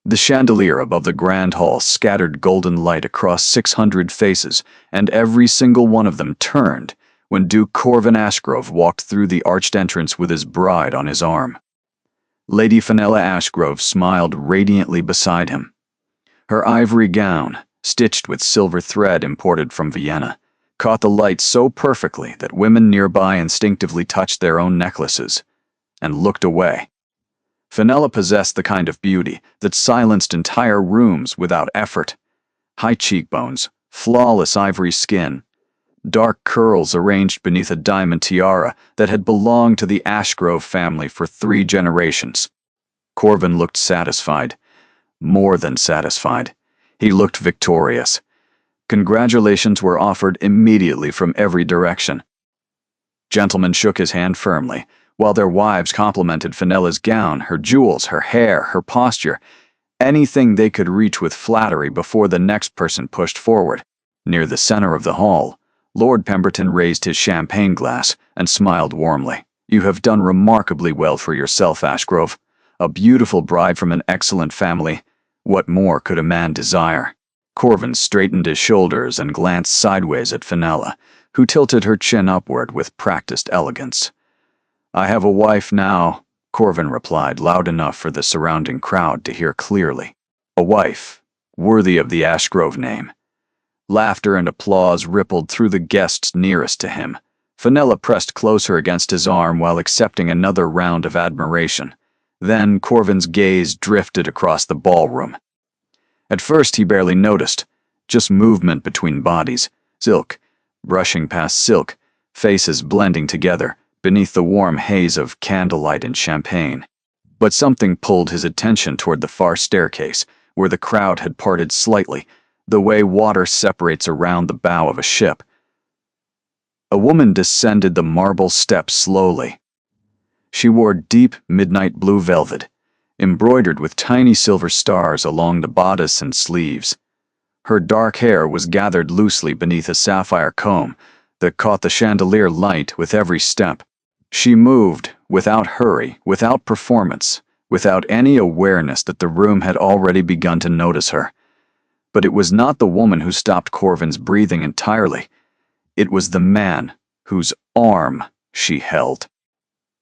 The chandelier above the grand hall scattered golden light across 600 faces, and every single one of them turned when Duke Corvin Ashgrove walked through the arched entrance with his bride on his arm. Lady Fenella Ashgrove smiled radiantly beside him. Her ivory gown, stitched with silver thread imported from Vienna, caught the light so perfectly that women nearby instinctively touched their own necklaces and looked away. Fenella possessed the kind of beauty that silenced entire rooms without effort. High cheekbones, flawless ivory skin, dark curls arranged beneath a diamond tiara that had belonged to the Ashgrove family for 3 generations. Corvin looked satisfied. More than satisfied. He looked victorious. Congratulations were offered immediately from every direction. Gentlemen shook his hand firmly, while their wives complimented Fenella's gown, her jewels, her hair, her posture, anything they could reach with flattery before the next person pushed forward. Near the center of the hall, Lord Pemberton raised his champagne glass and smiled warmly. "You have done remarkably well for yourself, Ashgrove. A beautiful bride from an excellent family. What more could a man desire?" Corvin straightened his shoulders and glanced sideways at Fenella, who tilted her chin upward with practiced elegance. "I have a wife now," Corvin replied, loud enough for the surrounding crowd to hear clearly. "A wife, worthy of the Ashgrove name." Laughter and applause rippled through the guests nearest to him. Fenella pressed closer against his arm while accepting another round of admiration. Then Corvin's gaze drifted across the ballroom. At first he barely noticed, just movement between bodies, silk brushing past silk, faces blending together beneath the warm haze of candlelight and champagne. But something pulled his attention toward the far staircase, where the crowd had parted slightly, the way water separates around the bow of a ship. A woman descended the marble steps slowly. She wore deep midnight blue velvet, embroidered with tiny silver stars along the bodice and sleeves. Her dark hair was gathered loosely beneath a sapphire comb that caught the chandelier light with every step. She moved, without hurry, without performance, without any awareness that the room had already begun to notice her. But it was not the woman who stopped Corvin's breathing entirely. It was the man whose arm she held.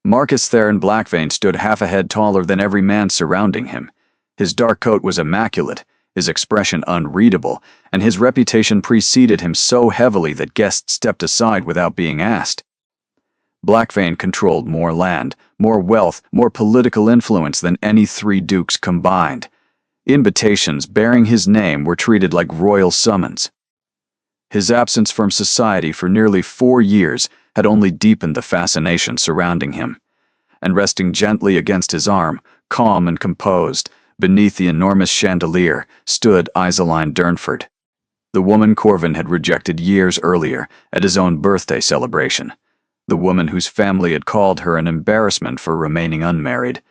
Marcus Theron Blackvane stood half a head taller than every man surrounding him. His dark coat was immaculate, his expression unreadable, and his reputation preceded him so heavily that guests stepped aside without being asked. Blackvane controlled more land, more wealth, more political influence than any 3 dukes combined. Invitations bearing his name were treated like royal summons. His absence from society for nearly 4 years had only deepened the fascination surrounding him. And resting gently against his arm, calm and composed, beneath the enormous chandelier, stood Iseline Durnford, the woman Corvin had rejected years earlier at his own birthday celebration, the woman whose family had called her an embarrassment for remaining unmarried,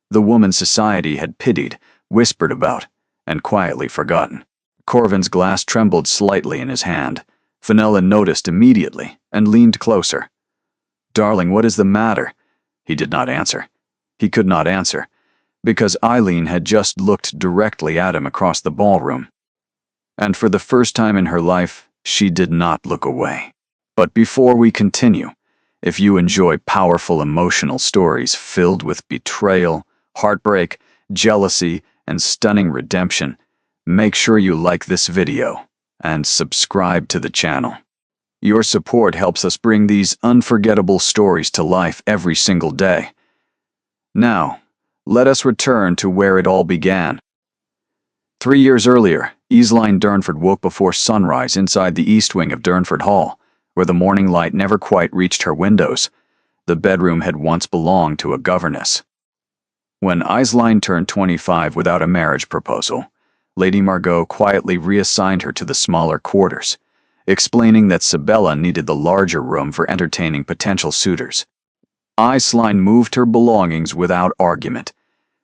the woman society had pitied, whispered about, and quietly forgotten. Corvin's glass trembled slightly in his hand. Fenella noticed immediately and leaned closer. "Darling, what is the matter?" He did not answer. He could not answer, because Eileen had just looked directly at him across the ballroom. And for the first time in her life, she did not look away. But before we continue, if you enjoy powerful emotional stories filled with betrayal, heartbreak, jealousy, and stunning redemption, make sure you like this video and subscribe to the channel. Your support helps us bring these unforgettable stories to life every single day. Now, let us return to where it all began. 3 years earlier, Iseline Durnford woke before sunrise inside the east wing of Durnford Hall, where the morning light never quite reached her windows. The bedroom had once belonged to a governess. When Iseline turned 25 without a marriage proposal, Lady Margot quietly reassigned her to the smaller quarters, explaining that Sabella needed the larger room for entertaining potential suitors. Iseline moved her belongings without argument.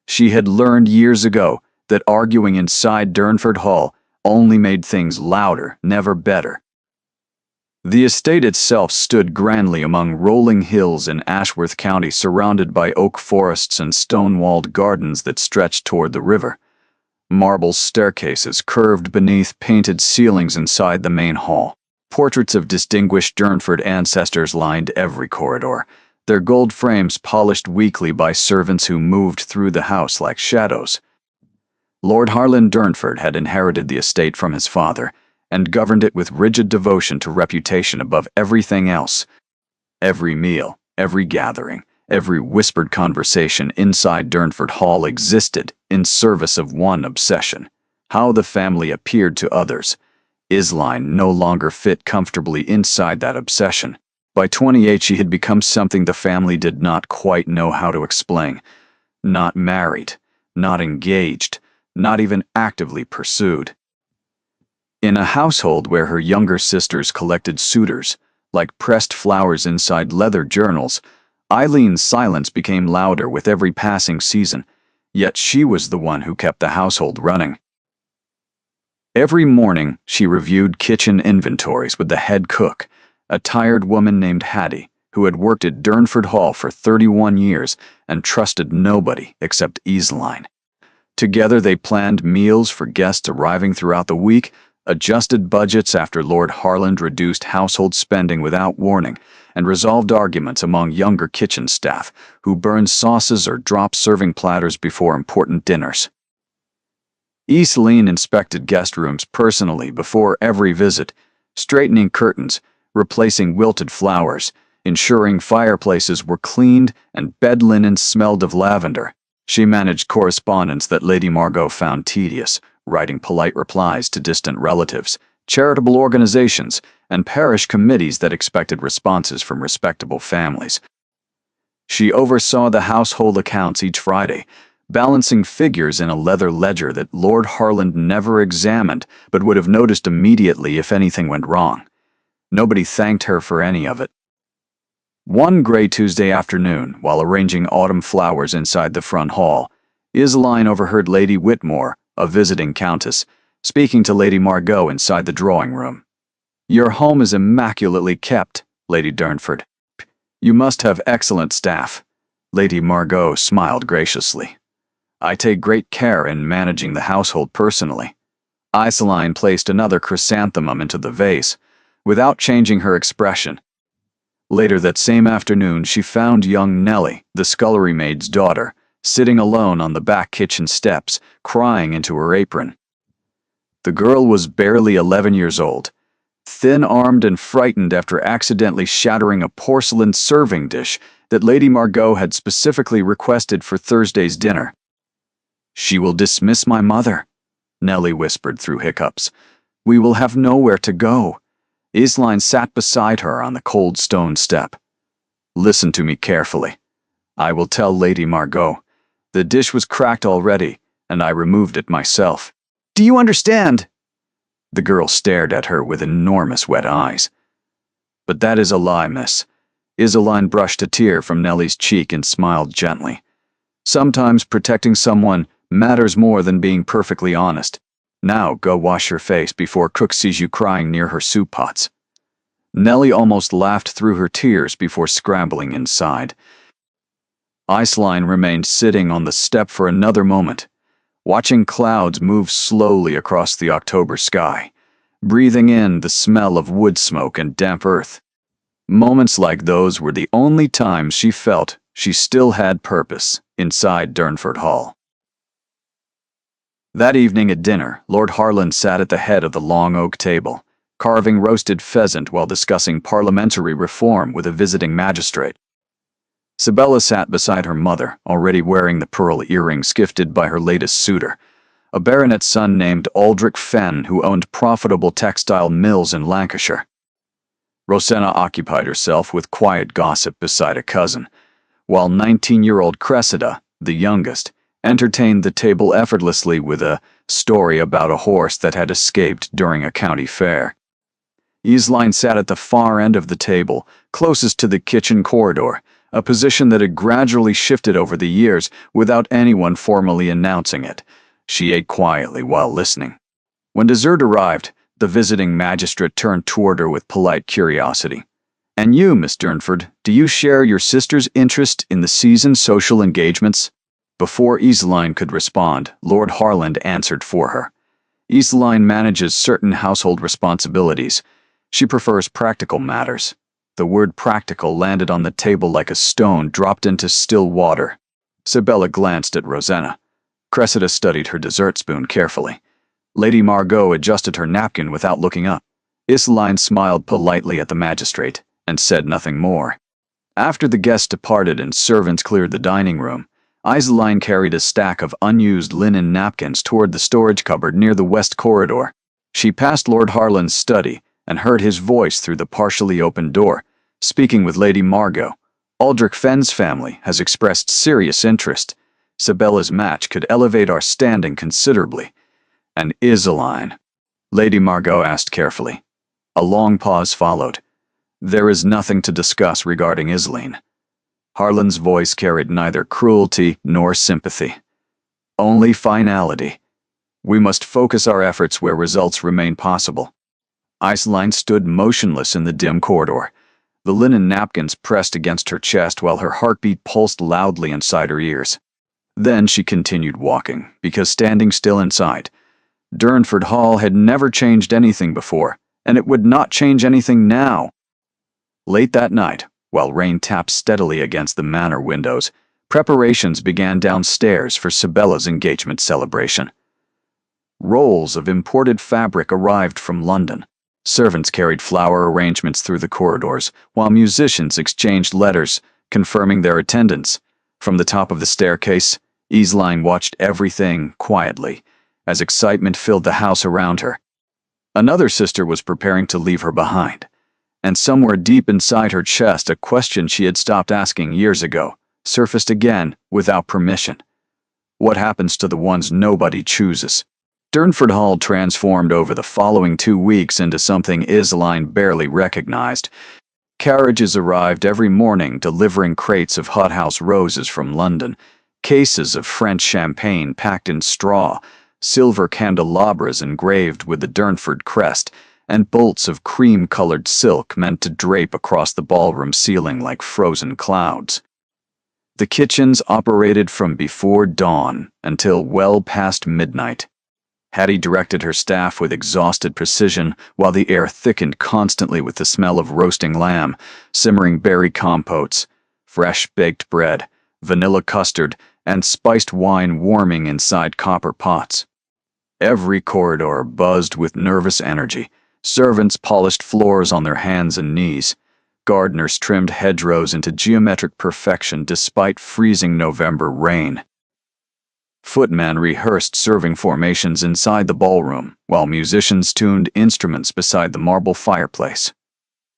She had learned years ago that arguing inside Durnford Hall only made things louder, never better. The estate itself stood grandly among rolling hills in Ashworth County, surrounded by oak forests and stone-walled gardens that stretched toward the river. Marble staircases curved beneath painted ceilings inside the main hall. Portraits of distinguished Durnford ancestors lined every corridor, their gold frames polished weekly by servants who moved through the house like shadows. Lord Harland Durnford had inherited the estate from his father, and governed it with rigid devotion to reputation above everything else. Every meal, every gathering, every whispered conversation inside Durnford Hall existed in service of one obsession: how the family appeared to others. Isline no longer fit comfortably inside that obsession. By 28, she had become something the family did not quite know how to explain. Not married, not engaged, not even actively pursued. In a household where her younger sisters collected suitors, like pressed flowers inside leather journals, Eileen's silence became louder with every passing season, yet she was the one who kept the household running. Every morning, she reviewed kitchen inventories with the head cook, a tired woman named Hattie, who had worked at Durnford Hall for 31 years and trusted nobody except Isline. Together they planned meals for guests arriving throughout the week, adjusted budgets after Lord Harland reduced household spending without warning, and resolved arguments among younger kitchen staff who burned sauces or dropped serving platters before important dinners. Isline inspected guest rooms personally before every visit, straightening curtains, replacing wilted flowers, ensuring fireplaces were cleaned and bed linens smelled of lavender. She managed correspondence that Lady Margot found tedious, writing polite replies to distant relatives, charitable organizations, and parish committees that expected responses from respectable families. She oversaw the household accounts each Friday, balancing figures in a leather ledger that Lord Harland never examined but would have noticed immediately if anything went wrong. Nobody thanked her for any of it. One gray Tuesday afternoon, while arranging autumn flowers inside the front hall, Isline overheard Lady Whitmore, a visiting countess, speaking to Lady Margot inside the drawing room. "Your home is immaculately kept, Lady Durnford. You must have excellent staff." Lady Margot smiled graciously. "I take great care in managing the household personally." Isline placed another chrysanthemum into the vase, without changing her expression. Later that same afternoon, she found young Nellie, the scullery maid's daughter, sitting alone on the back kitchen steps, crying into her apron. The girl was barely 11 years old, thin-armed and frightened after accidentally shattering a porcelain serving dish that Lady Margot had specifically requested for Thursday's dinner. "She will dismiss my mother," Nellie whispered through hiccups. "We will have nowhere to go." Isline sat beside her on the cold stone step. "Listen to me carefully. I will tell Lady Margot. The dish was cracked already, and I removed it myself." "Do you understand?" The girl stared at her with enormous wet eyes. "But that is a lie, miss." Isline brushed a tear from Nellie's cheek and smiled gently. "Sometimes protecting someone matters more than being perfectly honest. Now go wash your face before cook sees you crying near her soup pots." Nellie almost laughed through her tears before scrambling inside. Isline remained sitting on the step for another moment, watching clouds move slowly across the October sky, breathing in the smell of wood smoke and damp earth. Moments like those were the only times she felt she still had purpose inside Durnford Hall. That evening at dinner, Lord Harland sat at the head of the long oak table, carving roasted pheasant while discussing parliamentary reform with a visiting magistrate. Sibella sat beside her mother, already wearing the pearl earrings gifted by her latest suitor, a baronet's son named Aldrich Fenn who owned profitable textile mills in Lancashire. Rosanna occupied herself with quiet gossip beside a cousin, while 19-year-old Cressida, the youngest, entertained the table effortlessly with a story about a horse that had escaped during a county fair. Isline sat at the far end of the table, closest to the kitchen corridor, a position that had gradually shifted over the years without anyone formally announcing it. She ate quietly while listening. When dessert arrived, the visiting magistrate turned toward her with polite curiosity. "And you, Miss Durnford, do you share your sister's interest in the season's social engagements?" Before Iseline could respond, Lord Harland answered for her. Iseline manages certain household responsibilities. She prefers practical matters. The word practical landed on the table like a stone dropped into still water. Sibella glanced at Rosanna. Cressida studied her dessert spoon carefully. Lady Margot adjusted her napkin without looking up. Iseline smiled politely at the magistrate and said nothing more. After the guests departed and servants cleared the dining room, Iseline carried a stack of unused linen napkins toward the storage cupboard near the west corridor. She passed Lord Harland's study and heard his voice through the partially open door, speaking with Lady Margot. Aldrich Fenn's family has expressed serious interest. Sibella's match could elevate our standing considerably. And Iseline? Lady Margot asked carefully. A long pause followed. There is nothing to discuss regarding Iseline. Harland's voice carried neither cruelty nor sympathy. Only finality. We must focus our efforts where results remain possible. Iseline stood motionless in the dim corridor, the linen napkins pressed against her chest while her heartbeat pulsed loudly inside her ears. Then she continued walking, because standing still inside, Durnford Hall had never changed anything before, and it would not change anything now. Late that night, while rain tapped steadily against the manor windows, preparations began downstairs for Sibella's engagement celebration. Rolls of imported fabric arrived from London. Servants carried flower arrangements through the corridors, while musicians exchanged letters confirming their attendance. From the top of the staircase, Iseline watched everything quietly, as excitement filled the house around her. Another sister was preparing to leave her behind, and somewhere deep inside her chest, a question she had stopped asking years ago surfaced again without permission. What happens to the ones nobody chooses? Durnford Hall transformed over the following 2 weeks into something Iseline barely recognized. Carriages arrived every morning delivering crates of hothouse roses from London, cases of French champagne packed in straw, silver candelabras engraved with the Durnford crest, and bolts of cream-colored silk meant to drape across the ballroom ceiling like frozen clouds. The kitchens operated from before dawn until well past midnight. Hattie directed her staff with exhausted precision, while the air thickened constantly with the smell of roasting lamb, simmering berry compotes, fresh baked bread, vanilla custard, and spiced wine warming inside copper pots. Every corridor buzzed with nervous energy. Servants polished floors on their hands and knees. Gardeners trimmed hedgerows into geometric perfection despite freezing November rain. Footmen rehearsed serving formations inside the ballroom, while musicians tuned instruments beside the marble fireplace.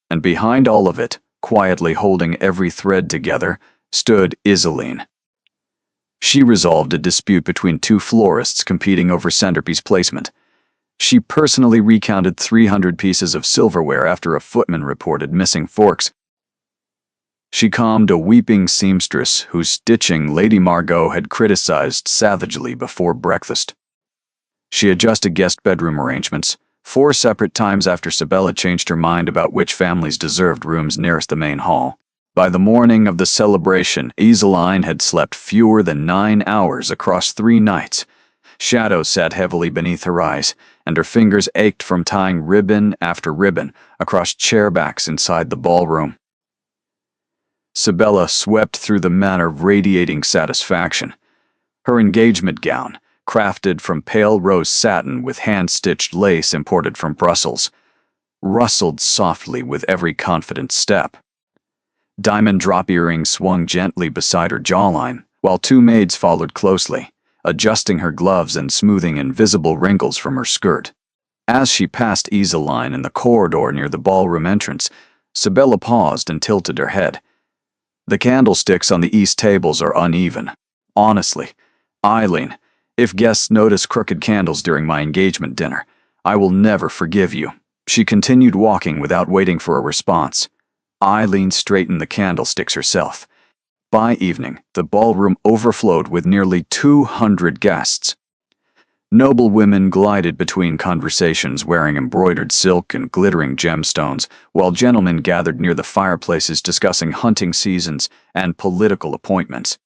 And behind all of it, quietly holding every thread together, stood Iseline. She resolved a dispute between 2 florists competing over centerpiece placement. She personally recounted 300 pieces of silverware after a footman reported missing forks. She calmed a weeping seamstress whose stitching Lady Margot had criticized savagely before breakfast. She adjusted guest bedroom arrangements 4 separate times after Sibella changed her mind about which families deserved rooms nearest the main hall. By the morning of the celebration, Iseline had slept fewer than 9 hours across 3 nights. Shadows sat heavily beneath her eyes, and her fingers ached from tying ribbon after ribbon across chairbacks inside the ballroom. Sibella swept through the manor radiating satisfaction. Her engagement gown, crafted from pale rose satin with hand-stitched lace imported from Brussels, rustled softly with every confident step. Diamond drop earrings swung gently beside her jawline, while 2 maids followed closely, adjusting her gloves and smoothing invisible wrinkles from her skirt. As she passed Iseline in the corridor near the ballroom entrance, Sibella paused and tilted her head. The candlesticks on the east tables are uneven. Honestly, Eileen, if guests notice crooked candles during my engagement dinner, I will never forgive you. She continued walking without waiting for a response. Eileen straightened the candlesticks herself. By evening, the ballroom overflowed with nearly 200 guests. Noble women glided between conversations wearing embroidered silk and glittering gemstones, while gentlemen gathered near the fireplaces discussing hunting seasons and political appointments.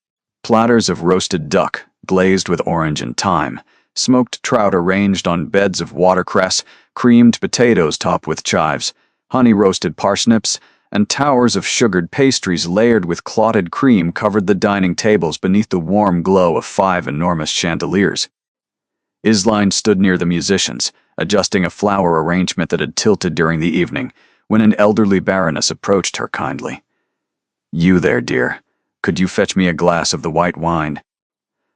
Platters of roasted duck, glazed with orange and thyme, smoked trout arranged on beds of watercress, creamed potatoes topped with chives, honey-roasted parsnips, and towers of sugared pastries layered with clotted cream covered the dining tables beneath the warm glow of 5 enormous chandeliers. Isline stood near the musicians, adjusting a flower arrangement that had tilted during the evening, when an elderly baroness approached her kindly. "You there, dear. Could you fetch me a glass of the white wine?"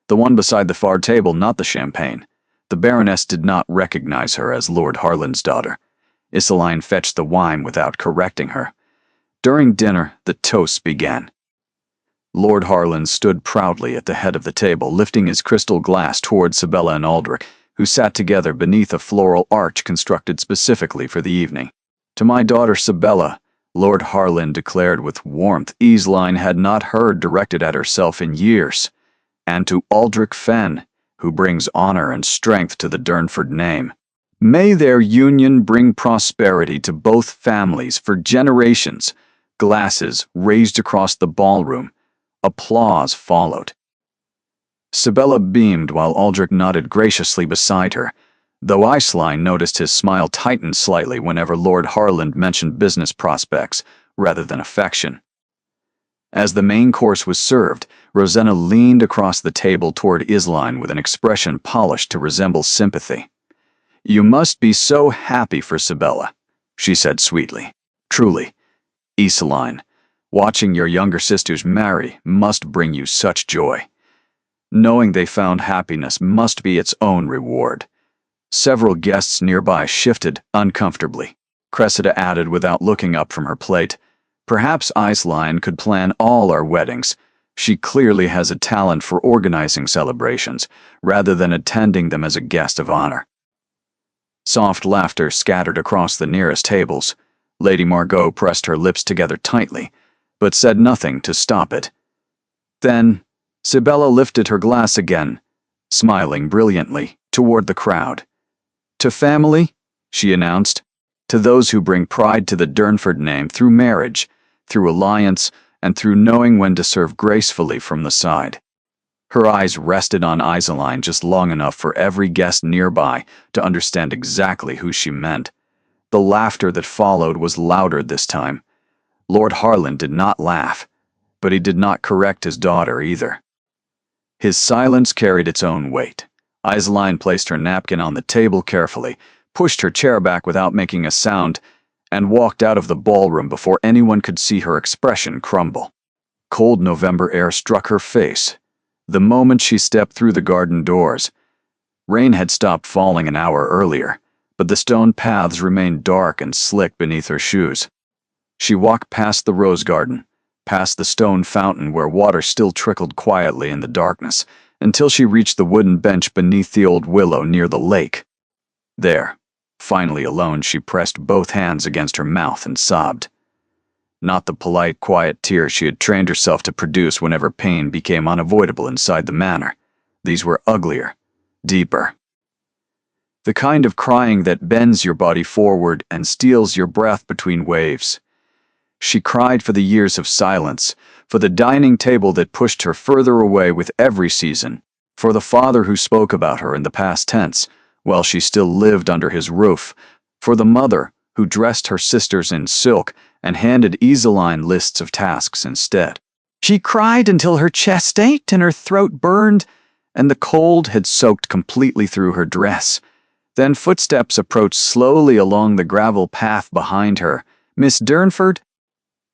The one beside the far table, not the champagne. The baroness did not recognize her as Lord Harland's daughter. Isoline fetched the wine without correcting her. During dinner, the toasts began. Lord Harland stood proudly at the head of the table, lifting his crystal glass toward Sibella and Aldrich, who sat together beneath a floral arch constructed specifically for the evening. "To my daughter Sibella," Lord Harland declared with warmth Isoline had not heard directed at herself in years, "and to Aldrich Fenn, who brings honor and strength to the Durnford name. May their union bring prosperity to both families for generations." Glasses raised across the ballroom. Applause followed. Sibella beamed while Aldrich nodded graciously beside her, though Isoline noticed his smile tighten slightly whenever Lord Harland mentioned business prospects rather than affection. As the main course was served, Rosanna leaned across the table toward Isoline with an expression polished to resemble sympathy. "You must be so happy for Sibella," she said sweetly. "Truly, Isoline, watching your younger sisters marry must bring you such joy. Knowing they found happiness must be its own reward." Several guests nearby shifted uncomfortably. Cressida added without looking up from her plate, "Perhaps Isoline could plan all our weddings. She clearly has a talent for organizing celebrations, rather than attending them as a guest of honor." Soft laughter scattered across the nearest tables. Lady Margot pressed her lips together tightly, but said nothing to stop it. Then Sibella lifted her glass again, smiling brilliantly, toward the crowd. "To family," she announced, "to those who bring pride to the Durnford name through marriage, through alliance, and through knowing when to serve gracefully from the side." Her eyes rested on Isoline just long enough for every guest nearby to understand exactly who she meant. The laughter that followed was louder this time. Lord Harland did not laugh, but he did not correct his daughter either. His silence carried its own weight. Isoline placed her napkin on the table carefully, pushed her chair back without making a sound, and walked out of the ballroom before anyone could see her expression crumble. Cold November air struck her face the moment she stepped through the garden doors. Rain had stopped falling an hour earlier, but the stone paths remained dark and slick beneath her shoes. She walked past the rose garden, past the stone fountain where water still trickled quietly in the darkness, until she reached the wooden bench beneath the old willow near the lake. There, finally alone, she pressed both hands against her mouth and sobbed. Not the polite, quiet tears she had trained herself to produce whenever pain became unavoidable inside the manor. These were uglier, deeper. The kind of crying that bends your body forward and steals your breath between waves. She cried for the years of silence, for the dining table that pushed her further away with every season, for the father who spoke about her in the past tense while she still lived under his roof, for the mother who dressed her sisters in silk and handed Isoline lists of tasks instead. She cried until her chest ached and her throat burned, and the cold had soaked completely through her dress. Then footsteps approached slowly along the gravel path behind her. "Miss Durnford?"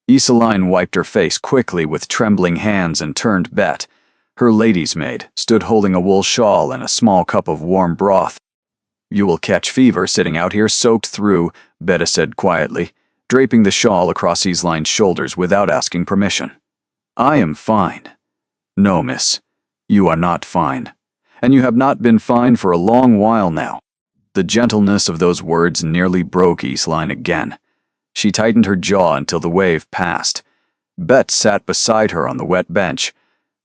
Isoline wiped her face quickly with trembling hands and turned Bet. Her lady's maid stood holding a wool shawl and a small cup of warm broth. "You will catch fever sitting out here soaked through," Betta said quietly, draping the shawl across Isoline's shoulders without asking permission. "I am fine." "No, miss, you are not fine. And you have not been fine for a long while now." The gentleness of those words nearly broke Isoline again. She tightened her jaw until the wave passed. Bet sat beside her on the wet bench,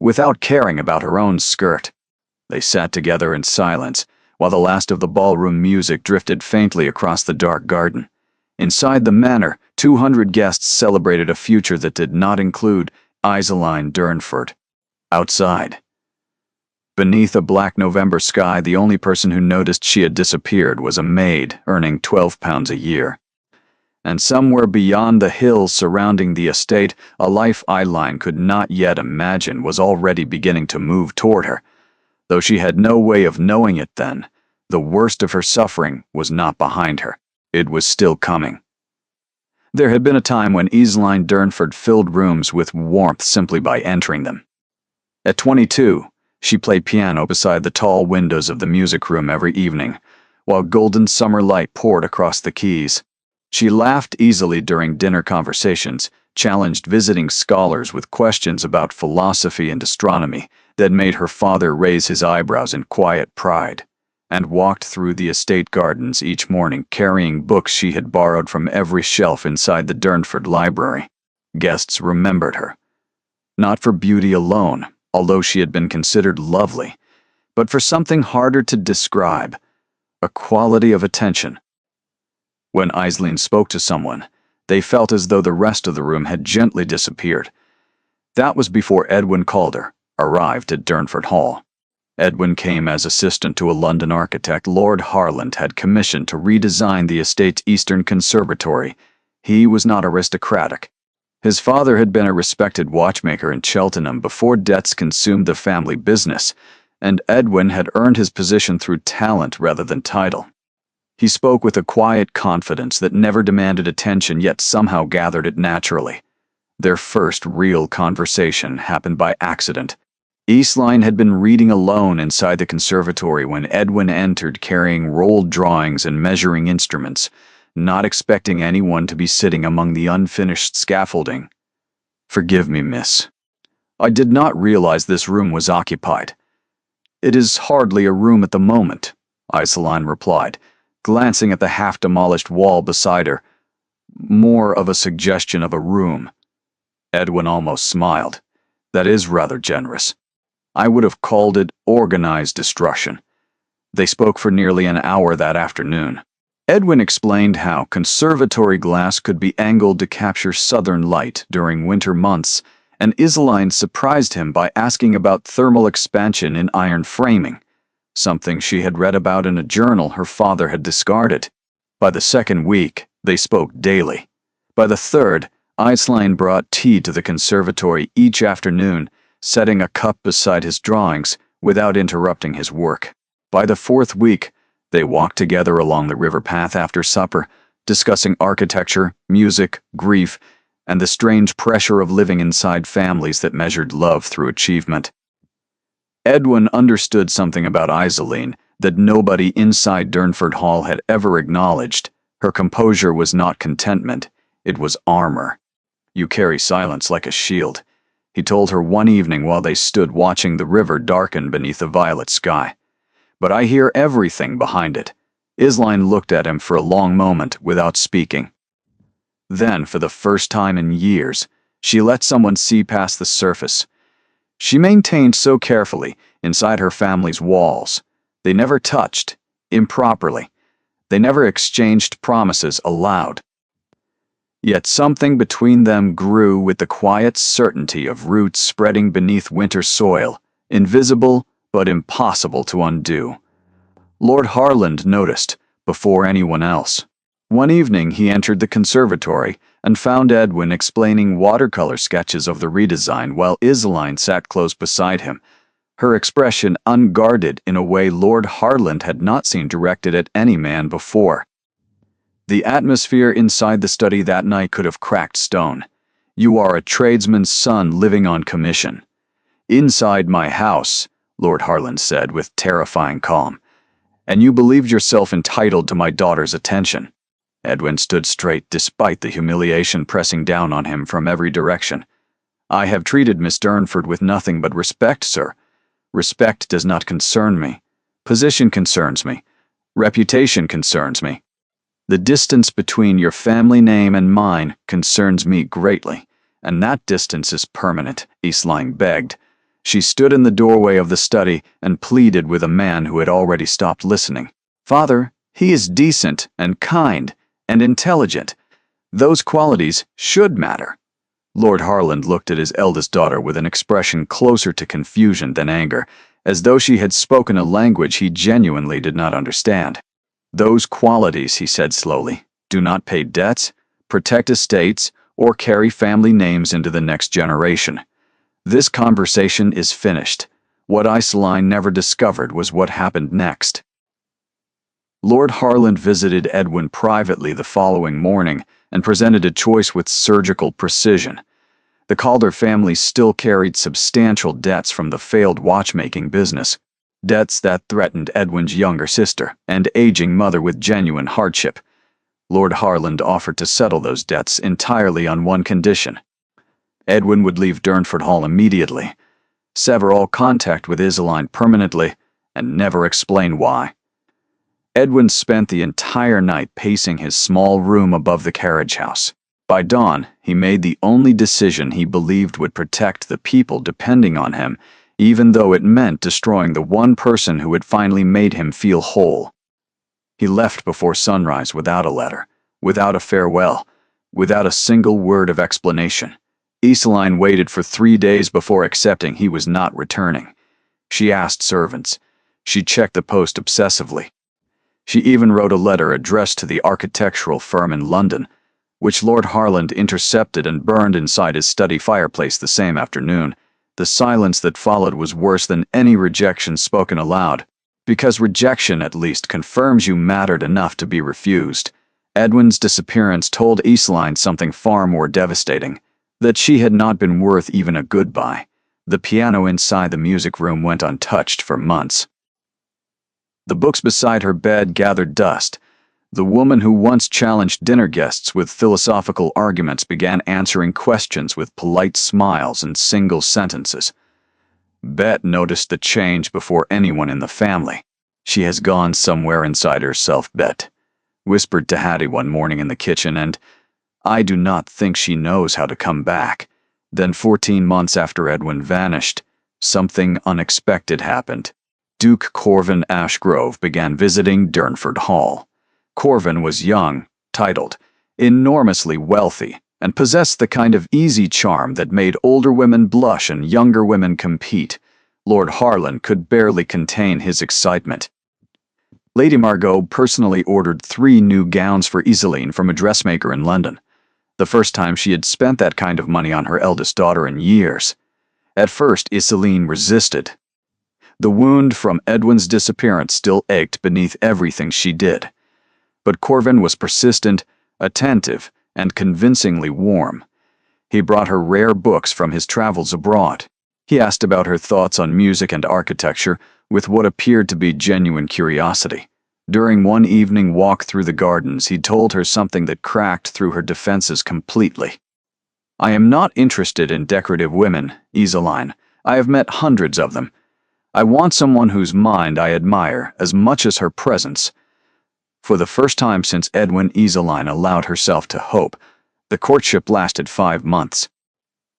without caring about her own skirt. They sat together in silence, while the last of the ballroom music drifted faintly across the dark garden. Inside the manor, 200 guests celebrated a future that did not include Isoline Durnford. Outside, beneath a black November sky, the only person who noticed she had disappeared was a maid earning £12 a year. And somewhere beyond the hills surrounding the estate, a life Eileen could not yet imagine was already beginning to move toward her. Though she had no way of knowing it then, the worst of her suffering was not behind her. It was still coming. There had been a time when Eileen Durnford filled rooms with warmth simply by entering them. At 22, she played piano beside the tall windows of the music room every evening, while golden summer light poured across the quays. She laughed easily during dinner conversations, challenged visiting scholars with questions about philosophy and astronomy that made her father raise his eyebrows in quiet pride, and walked through the estate gardens each morning carrying books she had borrowed from every shelf inside the Durnford library. Guests remembered her, not for beauty alone, although she had been considered lovely, but for something harder to describe, a quality of attention. When Eileen spoke to someone, they felt as though the rest of the room had gently disappeared. That was before Edwin Calder arrived at Durnford Hall. Edwin came as assistant to a London architect Lord Harland had commissioned to redesign the estate's eastern conservatory. He was not aristocratic. His father had been a respected watchmaker in Cheltenham before debts consumed the family business, and Edwin had earned his position through talent rather than title. He spoke with a quiet confidence that never demanded attention yet somehow gathered it naturally. Their first real conversation happened by accident. Eileen had been reading alone inside the conservatory when Edwin entered carrying rolled drawings and measuring instruments, not expecting anyone to be sitting among the unfinished scaffolding. "Forgive me, miss. I did not realize this room was occupied." "It is hardly a room at the moment," Eileen replied, glancing at the half-demolished wall beside her. "More of a suggestion of a room." Edwin almost smiled. "That is rather generous. I would have called it organized destruction." They spoke for nearly an hour that afternoon. Edwin explained how conservatory glass could be angled to capture southern light during winter months, and Eileen surprised him by asking about thermal expansion in iron framing, something she had read about in a journal her father had discarded. By the second week, they spoke daily. By the third, Eileen brought tea to the conservatory each afternoon, setting a cup beside his drawings without interrupting his work. By the fourth week, they walked together along the river path after supper, discussing architecture, music, grief, and the strange pressure of living inside families that measured love through achievement. Edwin understood something about Eileen that nobody inside Durnford Hall had ever acknowledged. Her composure was not contentment, it was armor. "You carry silence like a shield," he told her one evening while they stood watching the river darken beneath a violet sky. "But I hear everything behind it." Eileen looked at him for a long moment without speaking. Then, for the first time in years, she let someone see past the surface. She maintained so carefully inside her family's walls. They never touched, improperly. They never exchanged promises aloud. Yet something between them grew with the quiet certainty of roots spreading beneath winter soil, invisible but impossible to undo. Lord Harland noticed before anyone else. One evening he entered the conservatory and found Edwin explaining watercolor sketches of the redesign while Eileen sat close beside him, her expression unguarded in a way Lord Harland had not seen directed at any man before. The atmosphere inside the study that night could have cracked stone. "You are a tradesman's son living on commission." "Inside my house," Lord Harland said with terrifying calm, "and you believed yourself entitled to my daughter's attention." Edwin stood straight despite the humiliation pressing down on him from every direction. "I have treated Miss Durnford with nothing but respect, sir. Respect does not concern me. Position concerns me. Reputation concerns me. The distance between your family name and mine concerns me greatly, and that distance is permanent," Eileen begged. She stood in the doorway of the study and pleaded with a man who had already stopped listening. "Father, he is decent and kind and intelligent. Those qualities should matter." Lord Harland looked at his eldest daughter with an expression closer to confusion than anger, as though she had spoken a language he genuinely did not understand. "Those qualities," he said slowly, "do not pay debts, protect estates, or carry family names into the next generation. This conversation is finished. What Isoline never discovered was what happened next." Lord Harland visited Edwin privately the following morning and presented a choice with surgical precision. The Calder family still carried substantial debts from the failed watchmaking business, debts that threatened Edwin's younger sister and aging mother with genuine hardship. Lord Harland offered to settle those debts entirely on one condition. Edwin would leave Durnford Hall immediately, sever all contact with Isoline permanently, and never explain why. Edwin spent the entire night pacing his small room above the carriage house. By dawn, he made the only decision he believed would protect the people depending on him, even though it meant destroying the one person who had finally made him feel whole. He left before sunrise without a letter, without a farewell, without a single word of explanation. Isoline waited for 3 days before accepting he was not returning. She asked servants. She checked the post obsessively. She even wrote a letter addressed to the architectural firm in London, which Lord Harland intercepted and burned inside his study fireplace the same afternoon. The silence that followed was worse than any rejection spoken aloud, because rejection at least confirms you mattered enough to be refused. Edwin's disappearance told Isoline something far more devastating, that she had not been worth even a goodbye. The piano inside the music room went untouched for months. The books beside her bed gathered dust. The woman who once challenged dinner guests with philosophical arguments began answering questions with polite smiles and single sentences. Bet noticed the change before anyone in the family. "She has gone somewhere inside herself," Bet whispered to Hattie one morning in the kitchen, "and I do not think she knows how to come back." Then 14 months after Edwin vanished, something unexpected happened. Duke Corvin Ashgrove began visiting Durnford Hall. Corvin was young, titled, enormously wealthy, and possessed the kind of easy charm that made older women blush and younger women compete. Lord Harland could barely contain his excitement. Lady Margot personally ordered 3 new gowns for Isoline from a dressmaker in London, the first time she had spent that kind of money on her eldest daughter in years. At first, Isoline resisted. The wound from Edwin's disappearance still ached beneath everything she did. But Corvin was persistent, attentive, and convincingly warm. He brought her rare books from his travels abroad. He asked about her thoughts on music and architecture with what appeared to be genuine curiosity. During one evening walk through the gardens, he told her something that cracked through her defenses completely. "I am not interested in decorative women, Isoline. I have met hundreds of them. I want someone whose mind I admire as much as her presence." For the first time since Edwin, Isoline allowed herself to hope. The courtship lasted 5 months.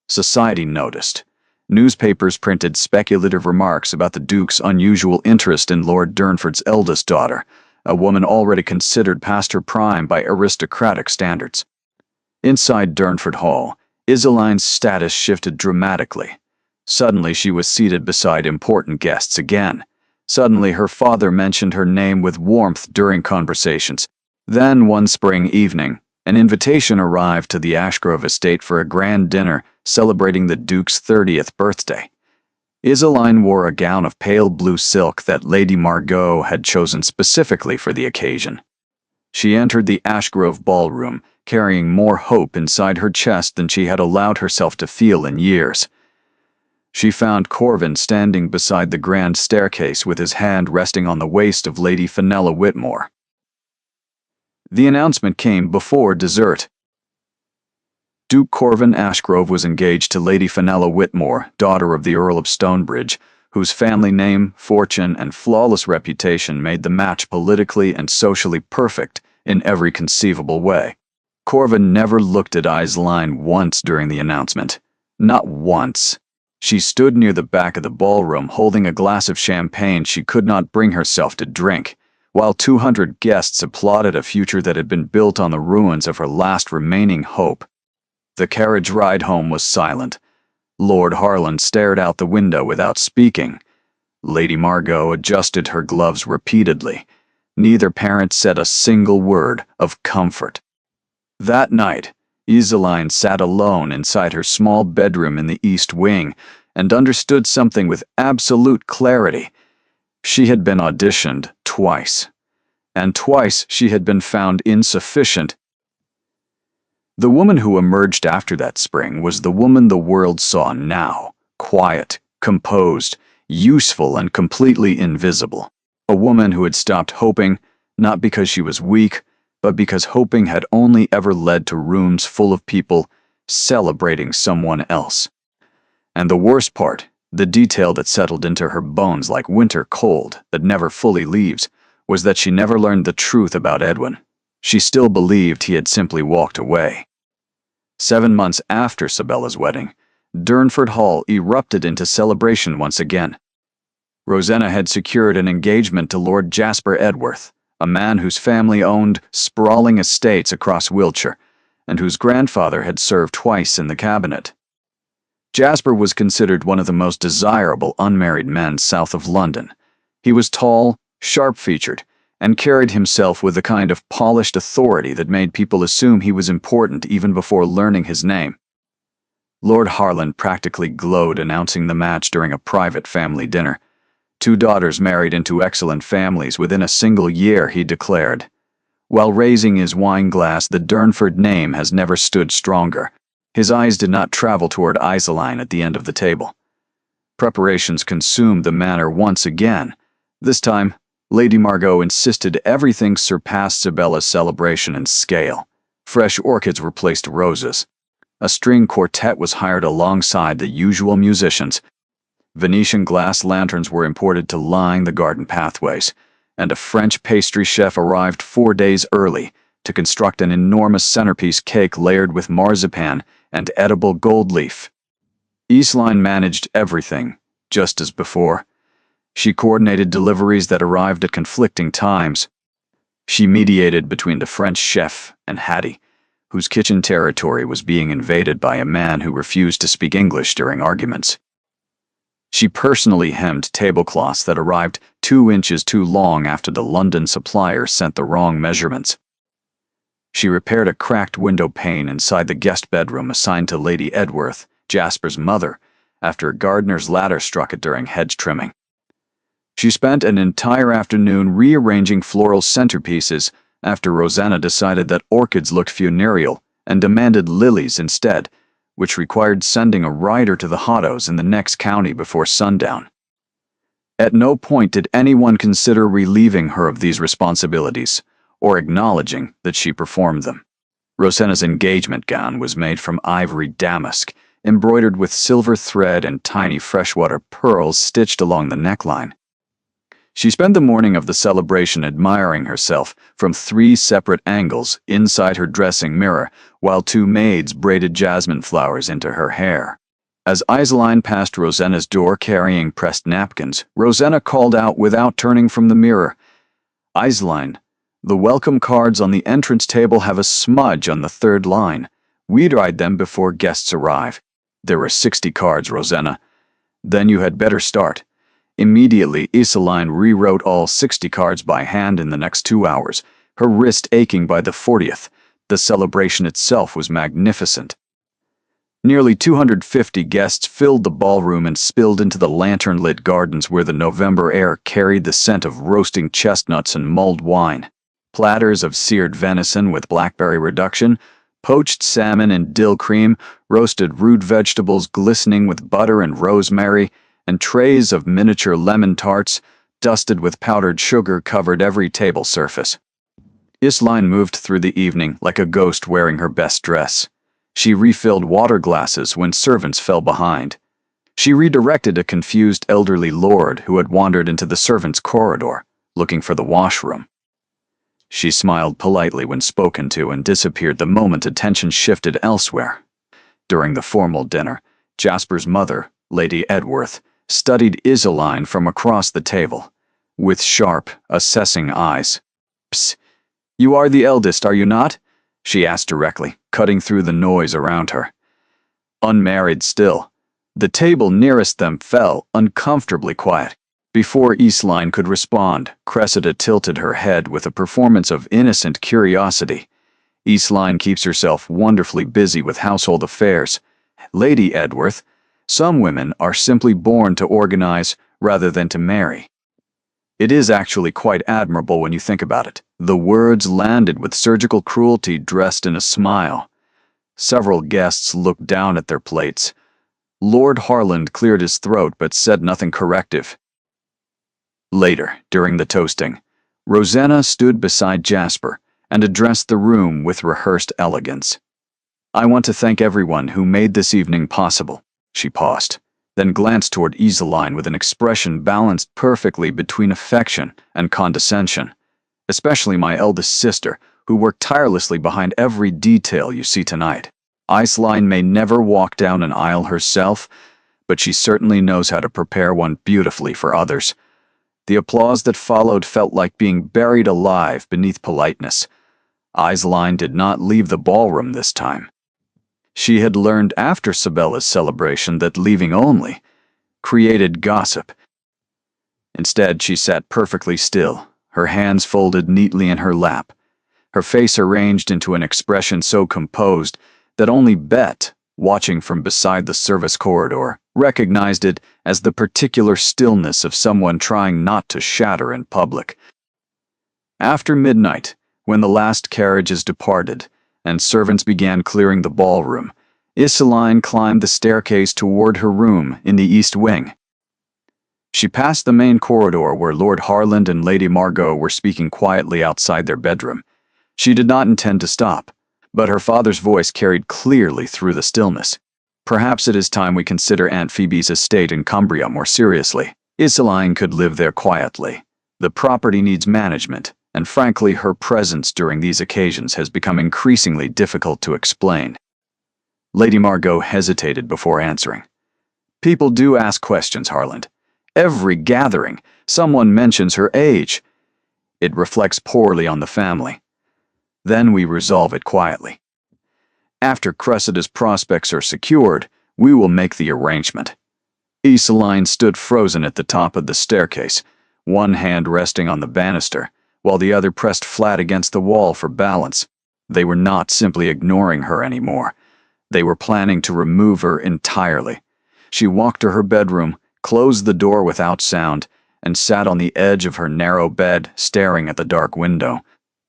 Society noticed. Newspapers printed speculative remarks about the Duke's unusual interest in Lord Durnford's eldest daughter, a woman already considered past her prime by aristocratic standards. Inside Durnford Hall, Isoline's status shifted dramatically. Suddenly she was seated beside important guests again. Suddenly her father mentioned her name with warmth during conversations. Then one spring evening, an invitation arrived to the Ashgrove estate for a grand dinner celebrating the Duke's 30th birthday. Isoline wore a gown of pale blue silk that Lady Margot had chosen specifically for the occasion. She entered the Ashgrove ballroom, carrying more hope inside her chest than she had allowed herself to feel in years. She found Corvin standing beside the grand staircase with his hand resting on the waist of Lady Fenella Whitmore. The announcement came before dessert. Duke Corvin Ashgrove was engaged to Lady Fenella Whitmore, daughter of the Earl of Stonebridge, whose family name, fortune, and flawless reputation made the match politically and socially perfect in every conceivable way. Corvin never looked at Isoline once during the announcement. Not once. She stood near the back of the ballroom holding a glass of champagne she could not bring herself to drink, while 200 guests applauded a future that had been built on the ruins of her last remaining hope. The carriage ride home was silent. Lord Harland stared out the window without speaking. Lady Margot adjusted her gloves repeatedly. Neither parent said a single word of comfort. That night, Iseline sat alone inside her small bedroom in the East Wing and understood something with absolute clarity. She had been auditioned twice, and twice she had been found insufficient. The woman who emerged after that spring was the woman the world saw now, quiet, composed, useful, and completely invisible. A woman who had stopped hoping, not because she was weak, but because hoping had only ever led to rooms full of people celebrating someone else. And the worst part, the detail that settled into her bones like winter cold that never fully leaves, was that she never learned the truth about Edwin. She still believed he had simply walked away. 7 months after Sabella's wedding, Durnford Hall erupted into celebration once again. Rosanna had secured an engagement to Lord Jasper Edworth, a man whose family owned sprawling estates across Wiltshire, and whose grandfather had served twice in the cabinet. Jasper was considered one of the most desirable unmarried men south of London. He was tall, sharp-featured, and carried himself with the kind of polished authority that made people assume he was important even before learning his name. Lord Harland practically glowed announcing the match during a private family dinner. 2 daughters married into excellent families within a single year, he declared. While raising his wine glass, the Durnford name has never stood stronger. His eyes did not travel toward Iseline at the end of the table. Preparations consumed the manor once again. This time, Lady Margot insisted everything surpassed Sabella's celebration in scale. Fresh orchids replaced roses. A string quartet was hired alongside the usual musicians. Venetian glass lanterns were imported to line the garden pathways, and a French pastry chef arrived 4 days early to construct an enormous centerpiece cake layered with marzipan and edible gold leaf. Iseline managed everything, just as before. She coordinated deliveries that arrived at conflicting times. She mediated between the French chef and Hattie, whose kitchen territory was being invaded by a man who refused to speak English during arguments. She personally hemmed tablecloths that arrived 2 inches too long after the London supplier sent the wrong measurements. She repaired a cracked window pane inside the guest bedroom assigned to Lady Edworth, Jasper's mother, after a gardener's ladder struck it during hedge trimming. She spent an entire afternoon rearranging floral centerpieces after Rosanna decided that orchids looked funereal and demanded lilies instead, which required sending a rider to the Hottos in the next county before sundown. At no point did anyone consider relieving her of these responsibilities or acknowledging that she performed them. Rosanna's engagement gown was made from ivory damask, embroidered with silver thread and tiny freshwater pearls stitched along the neckline. She spent the morning of the celebration admiring herself from 3 separate angles inside her dressing mirror, while 2 maids braided jasmine flowers into her hair. As Iseline passed Rosanna's door carrying pressed napkins, Rosanna called out without turning from the mirror, "Iseline, the welcome cards on the entrance table have a smudge on the 3rd line. We'd write them before guests arrive." "There were 60 cards, Rosanna." "Then you had better start." Immediately, Iseline rewrote all 60 cards by hand in the next 2 hours, her wrist aching by the 40th. The celebration itself was magnificent. Nearly 250 guests filled the ballroom and spilled into the lantern-lit gardens where the November air carried the scent of roasting chestnuts and mulled wine. Platters of seared venison with blackberry reduction, poached salmon and dill cream, roasted root vegetables glistening with butter and rosemary, and trays of miniature lemon tarts, dusted with powdered sugar, covered every table surface. Iseline moved through the evening like a ghost wearing her best dress. She refilled water glasses when servants fell behind. She redirected a confused elderly lord who had wandered into the servants' corridor, looking for the washroom. She smiled politely when spoken to and disappeared the moment attention shifted elsewhere. During the formal dinner, Jasper's mother, Lady Edworth, studied Iseline from across the table, with sharp, assessing eyes. "Psst, you are the eldest, are you not?" she asked directly, cutting through the noise around her. Unmarried still. The table nearest them fell, uncomfortably quiet. Before Eastline could respond, Cressida tilted her head with a performance of innocent curiosity. Eastline keeps herself wonderfully busy with household affairs. Lady Edworth, some women are simply born to organize rather than to marry. It is actually quite admirable when you think about it. The words landed with surgical cruelty dressed in a smile. Several guests looked down at their plates. Lord Harland cleared his throat but said nothing corrective. Later, during the toasting, Rosanna stood beside Jasper and addressed the room with rehearsed elegance. "I want to thank everyone who made this evening possible." She paused, then glanced toward Iseline with an expression balanced perfectly between affection and condescension. "Especially my eldest sister, who worked tirelessly behind every detail you see tonight. Iseline may never walk down an aisle herself, but she certainly knows how to prepare one beautifully for others." The applause that followed felt like being buried alive beneath politeness. Iseline did not leave the ballroom this time. She had learned after Sabella's celebration that leaving only created gossip. Instead, she sat perfectly still, her hands folded neatly in her lap, her face arranged into an expression so composed that only Bet, watching from beside the service corridor, recognized it as the particular stillness of someone trying not to shatter in public. After midnight, when the last carriages departed and servants began clearing the ballroom, Iseline climbed the staircase toward her room in the east wing. She passed the main corridor where Lord Harland and Lady Margot were speaking quietly outside their bedroom. She did not intend to stop, but her father's voice carried clearly through the stillness. "Perhaps it is time we consider Aunt Phoebe's estate in Cumbria more seriously. Iseline could live there quietly. The property needs management, and frankly her presence during these occasions has become increasingly difficult to explain." Lady Margot hesitated before answering. "People do ask questions, Harland. Every gathering, someone mentions her age. It reflects poorly on the family. Then we resolve it quietly. After Cressida's prospects are secured, we will make the arrangement." Iseline stood frozen at the top of the staircase, one hand resting on the banister, while the other pressed flat against the wall for balance. They were not simply ignoring her anymore. They were planning to remove her entirely. She walked to her bedroom, closed the door without sound, and sat on the edge of her narrow bed, staring at the dark window.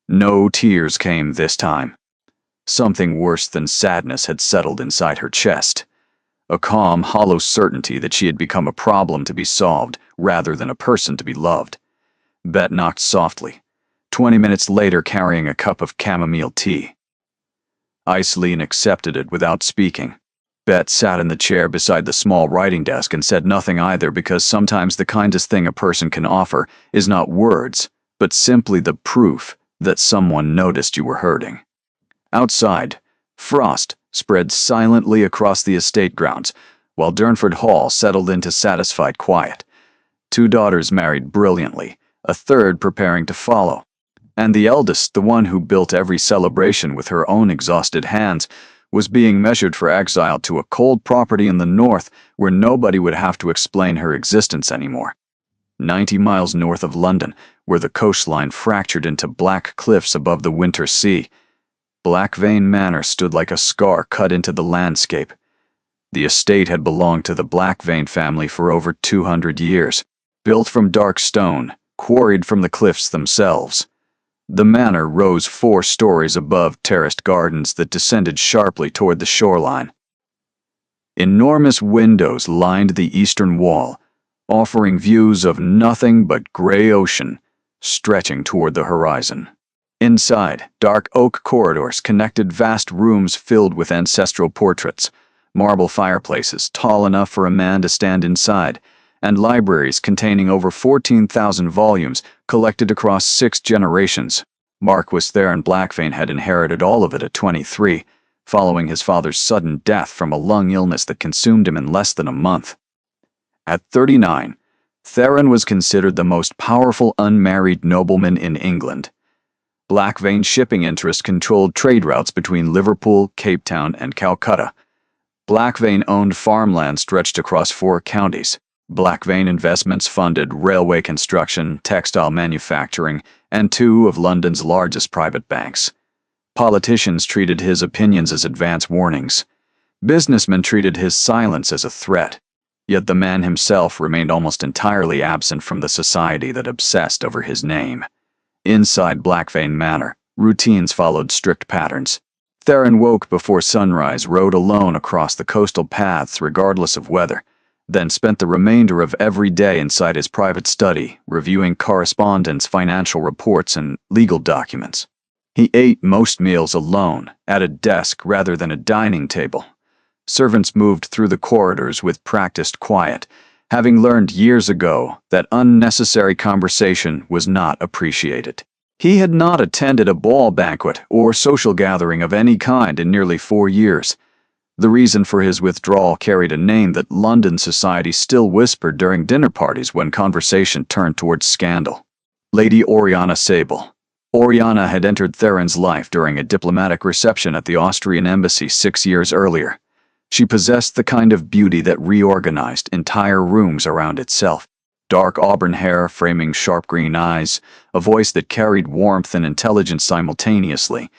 No tears came this time. Something worse than sadness had settled inside her chest. A calm, hollow certainty that she had become a problem to be solved rather than a person to be loved. Bet knocked softly, 20 minutes later carrying a cup of chamomile tea. Iseline accepted it without speaking. Bet sat in the chair beside the small writing desk and said nothing either, because sometimes the kindest thing a person can offer is not words, but simply the proof that someone noticed you were hurting. Outside, frost spread silently across the estate grounds, while Durnford Hall settled into satisfied quiet. 2 daughters married brilliantly, a third preparing to follow. And the eldest, the one who built every celebration with her own exhausted hands, was being measured for exile to a cold property in the north where nobody would have to explain her existence anymore. 90 miles north of London, where the coastline fractured into black cliffs above the winter sea, Blackvane Manor stood like a scar cut into the landscape. The estate had belonged to the Blackvane family for over 200 years, built from dark stone, quarried from the cliffs themselves. The manor rose 4 stories above terraced gardens that descended sharply toward the shoreline. Enormous windows lined the eastern wall, offering views of nothing but gray ocean stretching toward the horizon. Inside, dark oak corridors connected vast rooms filled with ancestral portraits, marble fireplaces tall enough for a man to stand inside, and libraries containing over 14,000 volumes collected across 6 generations. Marquis Theron Blackvane had inherited all of it at 23, following his father's sudden death from a lung illness that consumed him in less than a month. At 39, Theron was considered the most powerful unmarried nobleman in England. Blackvane shipping interests controlled trade routes between Liverpool, Cape Town, and Calcutta. Blackvane owned farmland stretched across 4 counties. Blackvane Investments funded railway construction, textile manufacturing, and 2 of London's largest private banks. Politicians treated his opinions as advance warnings. Businessmen treated his silence as a threat. Yet the man himself remained almost entirely absent from the society that obsessed over his name. Inside Blackvane Manor, routines followed strict patterns. Theron woke before sunrise, rode alone across the coastal paths regardless of weather, then spent the remainder of every day inside his private study, reviewing correspondence, financial reports, and legal documents. He ate most meals alone, at a desk rather than a dining table. Servants moved through the corridors with practiced quiet, having learned years ago that unnecessary conversation was not appreciated. He had not attended a ball banquet or social gathering of any kind in nearly 4 years. The reason for his withdrawal carried a name that London society still whispered during dinner parties when conversation turned towards scandal: Lady Oriana Sable. Oriana had entered Theron's life during a diplomatic reception at the Austrian embassy 6 years earlier. She possessed the kind of beauty that reorganized entire rooms around itself. Dark auburn hair framing sharp green eyes, a voice that carried warmth and intelligence simultaneously,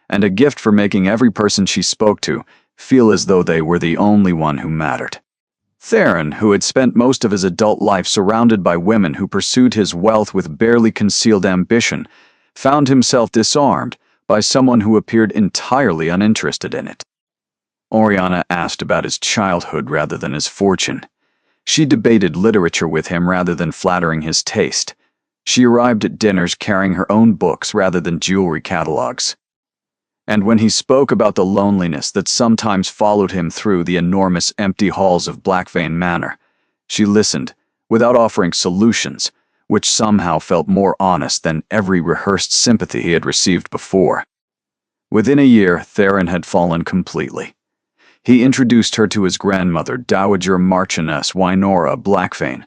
and a gift for making every person she spoke to feel as though they were the only one who mattered. Theron, who had spent most of his adult life surrounded by women who pursued his wealth with barely concealed ambition, found himself disarmed by someone who appeared entirely uninterested in it. Oriana asked about his childhood rather than his fortune. She debated literature with him rather than flattering his taste. She arrived at dinners carrying her own books rather than jewelry catalogs. And when he spoke about the loneliness that sometimes followed him through the enormous empty halls of Blackvane Manor, she listened, without offering solutions, which somehow felt more honest than every rehearsed sympathy he had received before. Within a year, Theron had fallen completely. He introduced her to his grandmother, Dowager Marchioness Wynora Blackvane,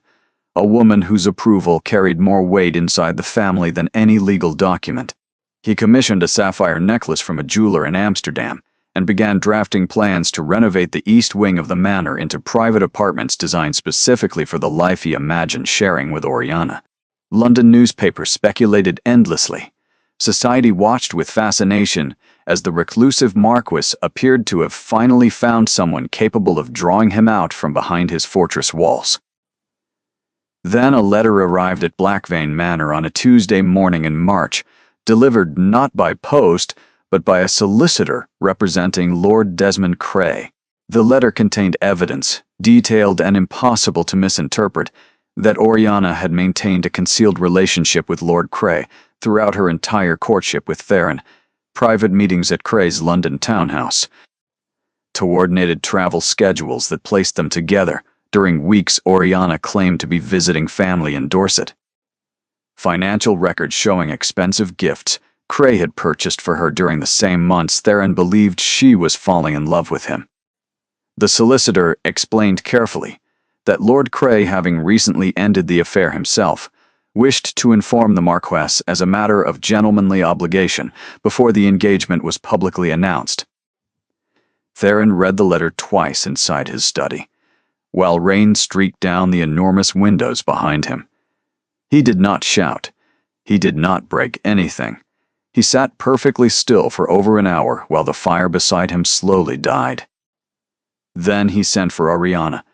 a woman whose approval carried more weight inside the family than any legal document. He commissioned a sapphire necklace from a jeweler in Amsterdam and began drafting plans to renovate the east wing of the manor into private apartments designed specifically for the life he imagined sharing with Oriana. London newspapers speculated endlessly. Society watched with fascination as the reclusive Marquis appeared to have finally found someone capable of drawing him out from behind his fortress walls. Then a letter arrived at Blackvane Manor on a Tuesday morning in March, delivered not by post, but by a solicitor representing Lord Desmond Cray. The letter contained evidence, detailed and impossible to misinterpret, that Oriana had maintained a concealed relationship with Lord Cray throughout her entire courtship with Theron, private meetings at Cray's London townhouse, coordinated travel schedules that placed them together during weeks Oriana claimed to be visiting family in Dorset, financial records showing expensive gifts Cray had purchased for her during the same months Theron believed she was falling in love with him. The solicitor explained carefully that Lord Cray, having recently ended the affair himself, wished to inform the Marquess as a matter of gentlemanly obligation before the engagement was publicly announced. Theron read the letter twice inside his study, while rain streaked down the enormous windows behind him. He did not shout. He did not break anything. He sat perfectly still for over an hour while the fire beside him slowly died. Then he sent for Oriana.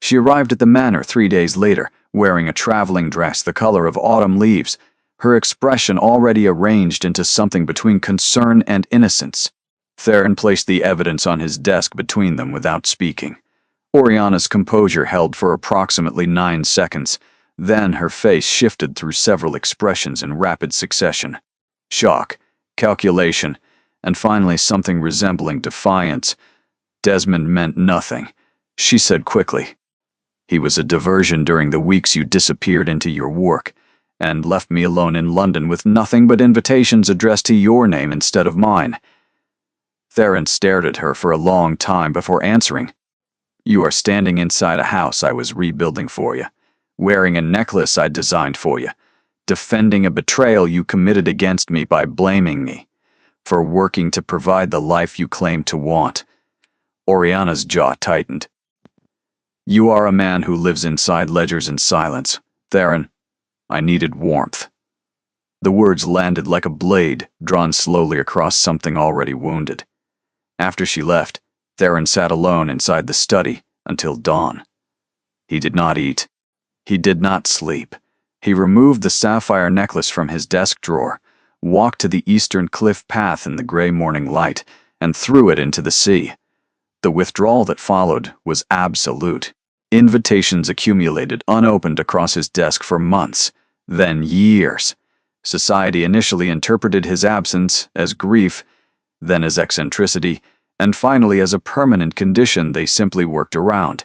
She arrived at the manor 3 days later, wearing a traveling dress the color of autumn leaves, her expression already arranged into something between concern and innocence. Theron placed the evidence on his desk between them without speaking. Oriana's composure held for approximately 9 seconds, then her face shifted through several expressions in rapid succession. Shock, calculation, and finally something resembling defiance. Desmond meant nothing, she said quickly. He was a diversion during the weeks you disappeared into your work, and left me alone in London with nothing but invitations addressed to your name instead of mine. Theron stared at her for a long time before answering. You are standing inside a house I was rebuilding for you, wearing a necklace I designed for you, defending a betrayal you committed against me by blaming me for working to provide the life you claim to want. Oriana's jaw tightened. You are a man who lives inside ledgers in silence. Theron, I needed warmth. The words landed like a blade drawn slowly across something already wounded. After she left, Theron sat alone inside the study until dawn. He did not eat. He did not sleep. He removed the sapphire necklace from his desk drawer, walked to the eastern cliff path in the gray morning light, and threw it into the sea. The withdrawal that followed was absolute. Invitations accumulated unopened across his desk for months, then years. Society initially interpreted his absence as grief, then as eccentricity, and finally as a permanent condition they simply worked around.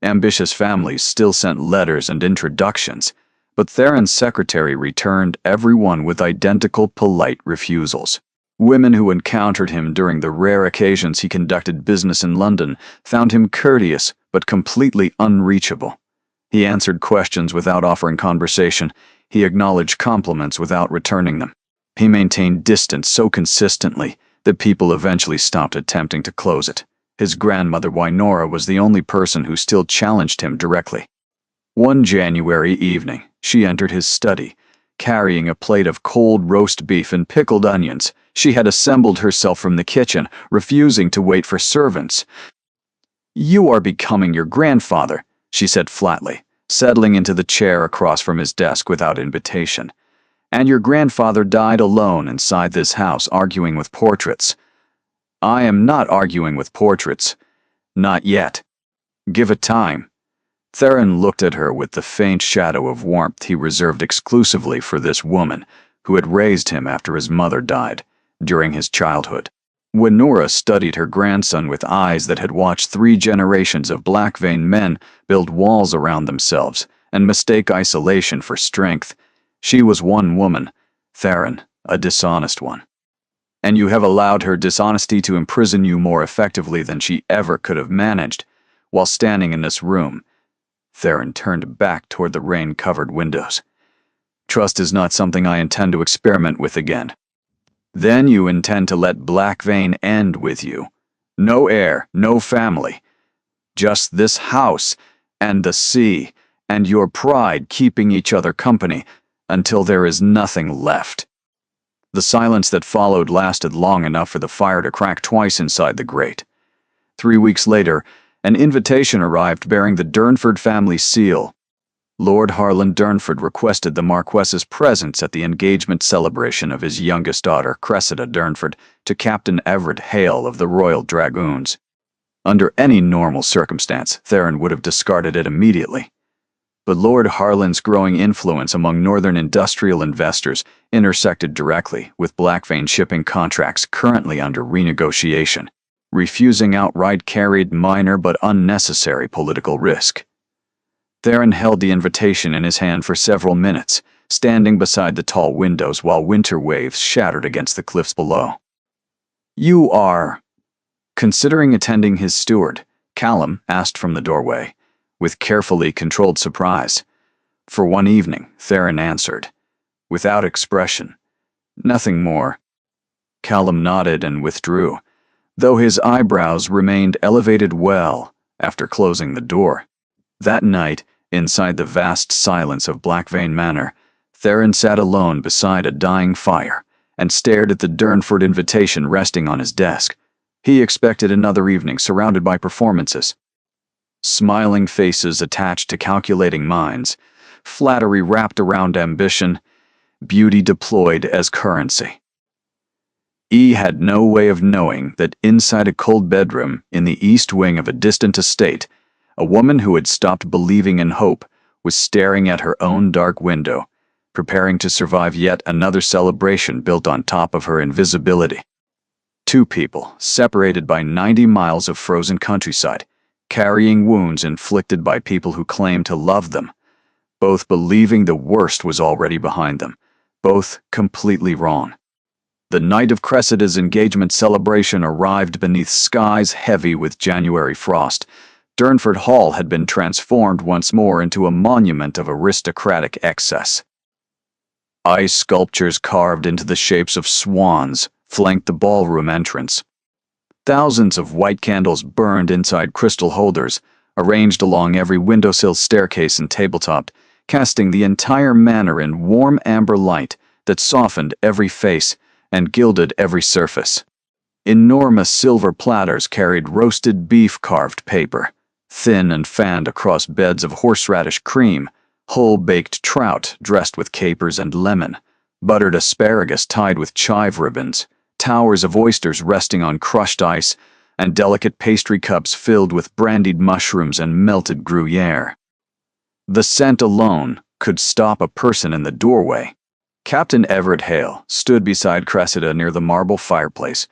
Ambitious families still sent letters and introductions, but Theron's secretary returned everyone with identical polite refusals. Women who encountered him during the rare occasions he conducted business in London found him courteous but completely unreachable. He answered questions without offering conversation. He acknowledged compliments without returning them. He maintained distance so consistently that people eventually stopped attempting to close it. His grandmother Wynora was the only person who still challenged him directly. One January evening, she entered his study, carrying a plate of cold roast beef and pickled onions. She had assembled herself from the kitchen, refusing to wait for servants. You are becoming your grandfather, she said flatly, settling into the chair across from his desk without invitation. And your grandfather died alone inside this house, arguing with portraits. I am not arguing with portraits. Not yet. Give it time. Theron looked at her with the faint shadow of warmth he reserved exclusively for this woman who had raised him after his mother died during his childhood. Wynora studied her grandson with eyes that had watched 3 generations of black-veined men build walls around themselves and mistake isolation for strength. She was one woman, Theron, a dishonest one. And you have allowed her dishonesty to imprison you more effectively than she ever could have managed. While standing in this room, Theron turned back toward the rain-covered windows. Trust is not something I intend to experiment with again. Then you intend to let Blackvein end with you. No heir, no family. Just this house, and the sea, and your pride keeping each other company, until there is nothing left. The silence that followed lasted long enough for the fire to crack twice inside the grate. 3 weeks later, an invitation arrived bearing the Durnford family seal. Lord Harlan Durnford requested the Marquess's presence at the engagement celebration of his youngest daughter, Cressida Durnford, to Captain Everett Hale of the Royal Dragoons. Under any normal circumstance, Theron would have discarded it immediately. But Lord Harlan's growing influence among northern industrial investors intersected directly with Blackvein shipping contracts currently under renegotiation. Refusing outright carried minor but unnecessary political risk. Theron held the invitation in his hand for several minutes, standing beside the tall windows while winter waves shattered against the cliffs below. You are considering attending his steward? Callum asked from the doorway, with carefully controlled surprise. For one evening, Theron answered, without expression. Nothing more. Callum nodded and withdrew, though his eyebrows remained elevated well after closing the door. That night, inside the vast silence of Blackvein Manor, Theron sat alone beside a dying fire and stared at the Durnford invitation resting on his desk. He expected another evening surrounded by performances. Smiling faces attached to calculating minds, flattery wrapped around ambition, beauty deployed as currency. He had no way of knowing that inside a cold bedroom in the east wing of a distant estate, a woman who had stopped believing in hope was staring at her own dark window, preparing to survive yet another celebration built on top of her invisibility. 2 people, separated by 90 miles of frozen countryside, carrying wounds inflicted by people who claimed to love them, both believing the worst was already behind them, both completely wrong. The night of Cressida's engagement celebration arrived beneath skies heavy with January frost. Durnford Hall had been transformed once more into a monument of aristocratic excess. Ice sculptures carved into the shapes of swans flanked the ballroom entrance. Thousands of white candles burned inside crystal holders, arranged along every windowsill, staircase, and tabletop, casting the entire manor in warm amber light that softened every face and gilded every surface. Enormous silver platters carried roasted beef carved paper, thin and fanned across beds of horseradish cream, whole-baked trout dressed with capers and lemon, buttered asparagus tied with chive ribbons, towers of oysters resting on crushed ice, and delicate pastry cups filled with brandied mushrooms and melted Gruyere. The scent alone could stop a person in the doorway. Captain Everett Hale stood beside Cressida near the marble fireplace,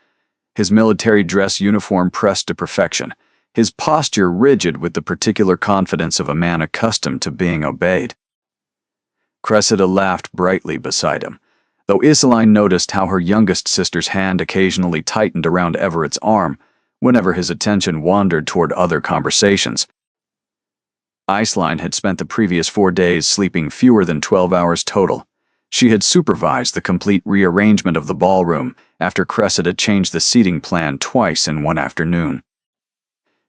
his military dress uniform pressed to perfection, his posture rigid with the particular confidence of a man accustomed to being obeyed. Cressida laughed brightly beside him, though Iseline noticed how her youngest sister's hand occasionally tightened around Everett's arm whenever his attention wandered toward other conversations. Iseline had spent the previous 4 days sleeping fewer than 12 hours total. She had supervised the complete rearrangement of the ballroom after Cressida changed the seating plan twice in one afternoon.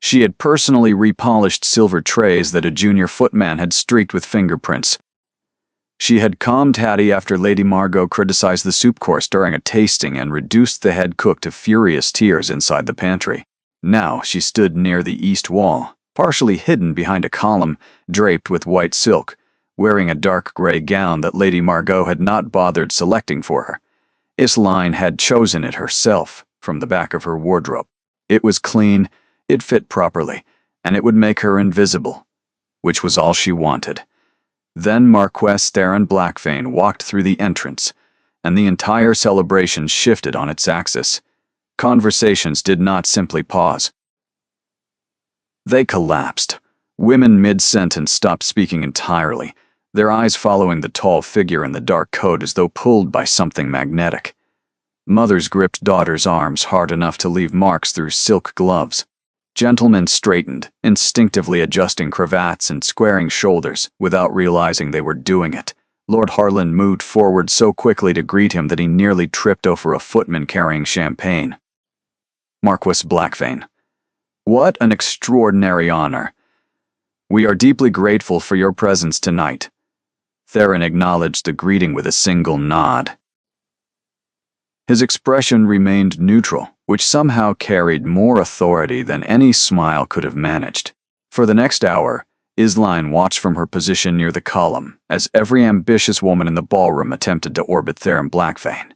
She had personally repolished silver trays that a junior footman had streaked with fingerprints. She had calmed Hattie after Lady Margot criticized the soup course during a tasting and reduced the head cook to furious tears inside the pantry. Now she stood near the east wall, partially hidden behind a column draped with white silk, wearing a dark gray gown that Lady Margot had not bothered selecting for her. Iseline had chosen it herself from the back of her wardrobe. It was clean, it fit properly, and it would make her invisible, which was all she wanted. Then Marquess Theron Blackfane walked through the entrance, and the entire celebration shifted on its axis. Conversations did not simply pause. They collapsed. Women mid-sentence stopped speaking entirely, their eyes following the tall figure in the dark coat as though pulled by something magnetic. Mothers gripped daughters' arms hard enough to leave marks through silk gloves. Gentlemen straightened, instinctively adjusting cravats and squaring shoulders without realizing they were doing it. Lord Harlan moved forward so quickly to greet him that he nearly tripped over a footman carrying champagne. Marquess Blackfane. What an extraordinary honor. We are deeply grateful for your presence tonight. Theron acknowledged the greeting with a single nod. His expression remained neutral, which somehow carried more authority than any smile could have managed. For the next hour, Iseline watched from her position near the column as every ambitious woman in the ballroom attempted to orbit Theron Blackfane.